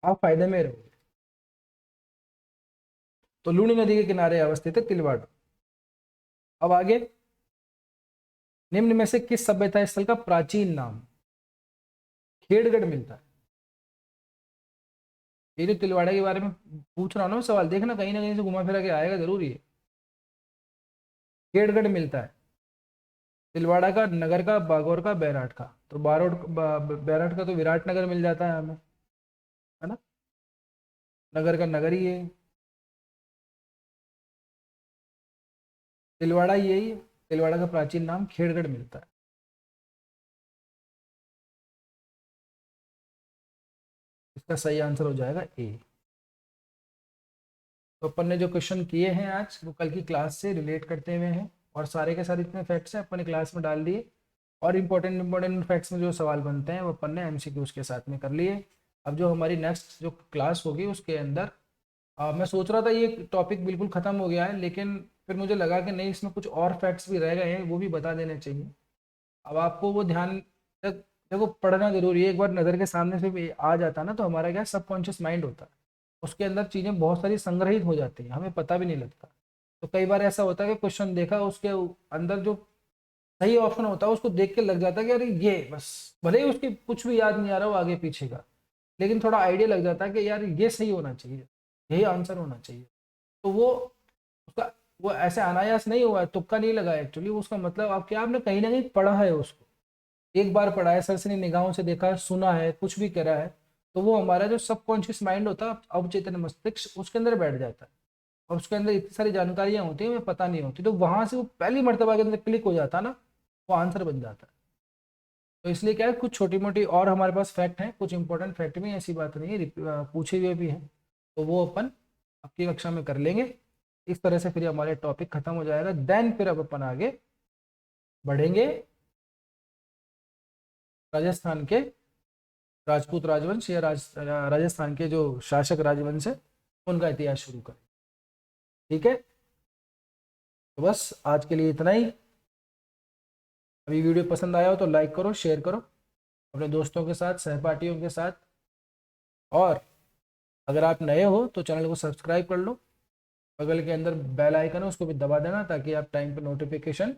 आप फायदे में रहोगे। तो लूणी नदी के किनारे अवस्थित है तिलवाड़ा। अब आगे, निम्न में से किस सभ्यता स्थल का प्राचीन नाम खेड़गढ़ मिलता है? ये जो तिलवाड़ा के बारे में पूछ रहा हूं ना सवाल, देखना कहीं ना कहीं से घुमा फिरा के आएगा जरूर ये। खेड़गढ़ मिलता है तिलवाड़ा का, नगर का, बागौर का, बैराट का। तो बैराट का तो विराट नगर मिल जाता है हमें, है ना। नगर का नगर ही है, तिलवाड़ा यही है। तिलवाड़ा का प्राचीन नाम खेड़गढ़ मिलता है। इसका सही आंसर हो जाएगा ए। तो अपन ने जो क्वेश्चन किए हैं आज वो कल की क्लास से रिलेट करते हुए हैं, और सारे के सारे इतने फैक्ट्स हैं अपन ने क्लास में डाल दिए। और इंपॉर्टेंट फैक्ट्स में जो सवाल बनते हैं वो अपन ने एमसीक्यूज के साथ में कर लिए। अब जो हमारी नेक्स्ट जो क्लास होगी उसके अंदर मैं सोच रहा था ये टॉपिक बिल्कुल ख़त्म हो गया है, लेकिन फिर मुझे लगा कि नहीं, इसमें कुछ और फैक्ट्स भी रह गए हैं, वो भी बता देने चाहिए। अब आपको वो ध्यान देखो, पढ़ना जरूरी है। एक बार नज़र के सामने से भी आ जाता ना, तो हमारा क्या सबकॉन्शियस माइंड होता है, उसके अंदर चीज़ें बहुत सारी संग्रहित हो जाती हैं, हमें पता भी नहीं लगता। तो कई बार ऐसा होता है कि क्वेश्चन देखा, उसके अंदर जो सही ऑप्शन होता है उसको देख के लग जाता है कि अरे ये बस, भले ही उसके कुछ भी याद नहीं आ रहा हो आगे पीछे का, लेकिन थोड़ा आइडिया लग जाता है कि यार ये सही होना चाहिए, यही आंसर होना चाहिए। तो वो उसका वो ऐसे अनायास नहीं हुआ है, तुक्का नहीं लगा है एक्चुअली। उसका मतलब आप क्या, आपने कहीं ना कहीं पढ़ा है उसको, एक बार पढ़ा है, सरसरी निगाहों से देखा है, सुना है, कुछ भी करा है, तो वो हमारा जो सबकॉन्शियस माइंड होता है, अवचेतन मस्तिष्क, उसके अंदर बैठ जाता है। और उसके अंदर इतनी सारी जानकारियां होती हैं हमें पता नहीं होती, तो वहां से वो पहली मर्तबा के अंदर क्लिक हो जाता है ना, वो आंसर बन जाता है। तो इसलिए क्या है, कुछ छोटी मोटी और हमारे पास फैक्ट हैं, कुछ इंपॉर्टेंट फैक्ट भी, ऐसी बात नहीं है, पूछे हुए भी हैं, तो वो अपन आपकी कक्षा में कर लेंगे। इस तरह से फिर हमारे टॉपिक खत्म हो जाएगा। देन फिर अब अपन आगे बढ़ेंगे राजस्थान के राजपूत राजवंश या राजस्थान के जो शासक राजवंश है उनका इतिहास शुरू करें। ठीक है, तो बस आज के लिए इतना ही। अभी वीडियो पसंद आया हो तो लाइक करो, शेयर करो अपने दोस्तों के साथ, सहपाठियों के साथ। और अगर आप नए हो तो चैनल को सब्सक्राइब कर लो, बगल के अंदर बेल आइकन है उसको भी दबा देना, ताकि आप टाइम पे नोटिफिकेशन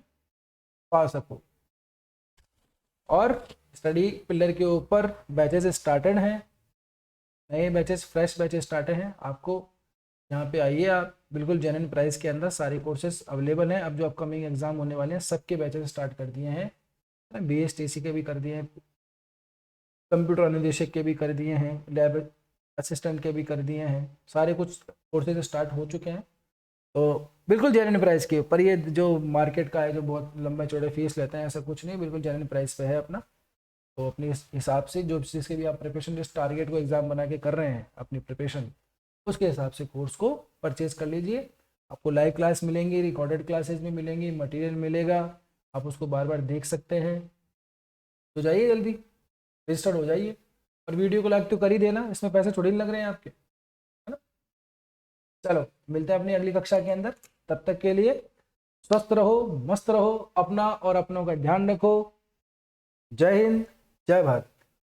पा सको। और स्टडी पिलर के ऊपर बैचेस स्टार्टेड हैं, नए बैचेस, फ्रेश बैचेस स्टार्टेड हैं। आपको यहाँ पे आइए आप, बिल्कुल जेन्युइन प्राइस के अंदर सारे कोर्सेज अवेलेबल हैं। अब जो अपकमिंग एग्जाम होने वाले हैं सबके बैचेस स्टार्ट कर दिए हैं, BSTC के भी कर दिए हैं, कंप्यूटर अनुदेशक के भी कर दिए हैं, लैब असिस्टेंट के भी कर दिए हैं, सारे कुछ कोर्सेज स्टार्ट हो चुके हैं। तो बिल्कुल जेन्युइन प्राइस के ऊपर, ये जो मार्केट का है जो बहुत लंबे चौड़े फीस लेते हैं ऐसा कुछ नहीं, बिल्कुल जेन्युइन प्राइस पे है अपना। तो अपने इस हिसाब से जो जिसके भी आप प्रिपरेशन, जिस टारगेट को एग्जाम बना के कर रहे हैं अपनी प्रिपरेशन, उसके हिसाब से कोर्स को परचेज कर लीजिए। आपको लाइव क्लास मिलेंगी, रिकॉर्डेड क्लासेज भी मिलेंगी, मटेरियल मिलेगा, आप उसको बार बार देख सकते हैं। तो जाइए जल्दी रजिस्टर्ड हो जाइए, और वीडियो को लाइक तो कर ही देना, इसमें पैसे थोड़ी नहीं लग रहे हैं आपके, है ना। चलो मिलते हैं अपनी अगली कक्षा के अंदर, तब तक के लिए स्वस्थ रहो, मस्त रहो, अपना और अपनों का ध्यान रखो। जय हिंद, जय भारत।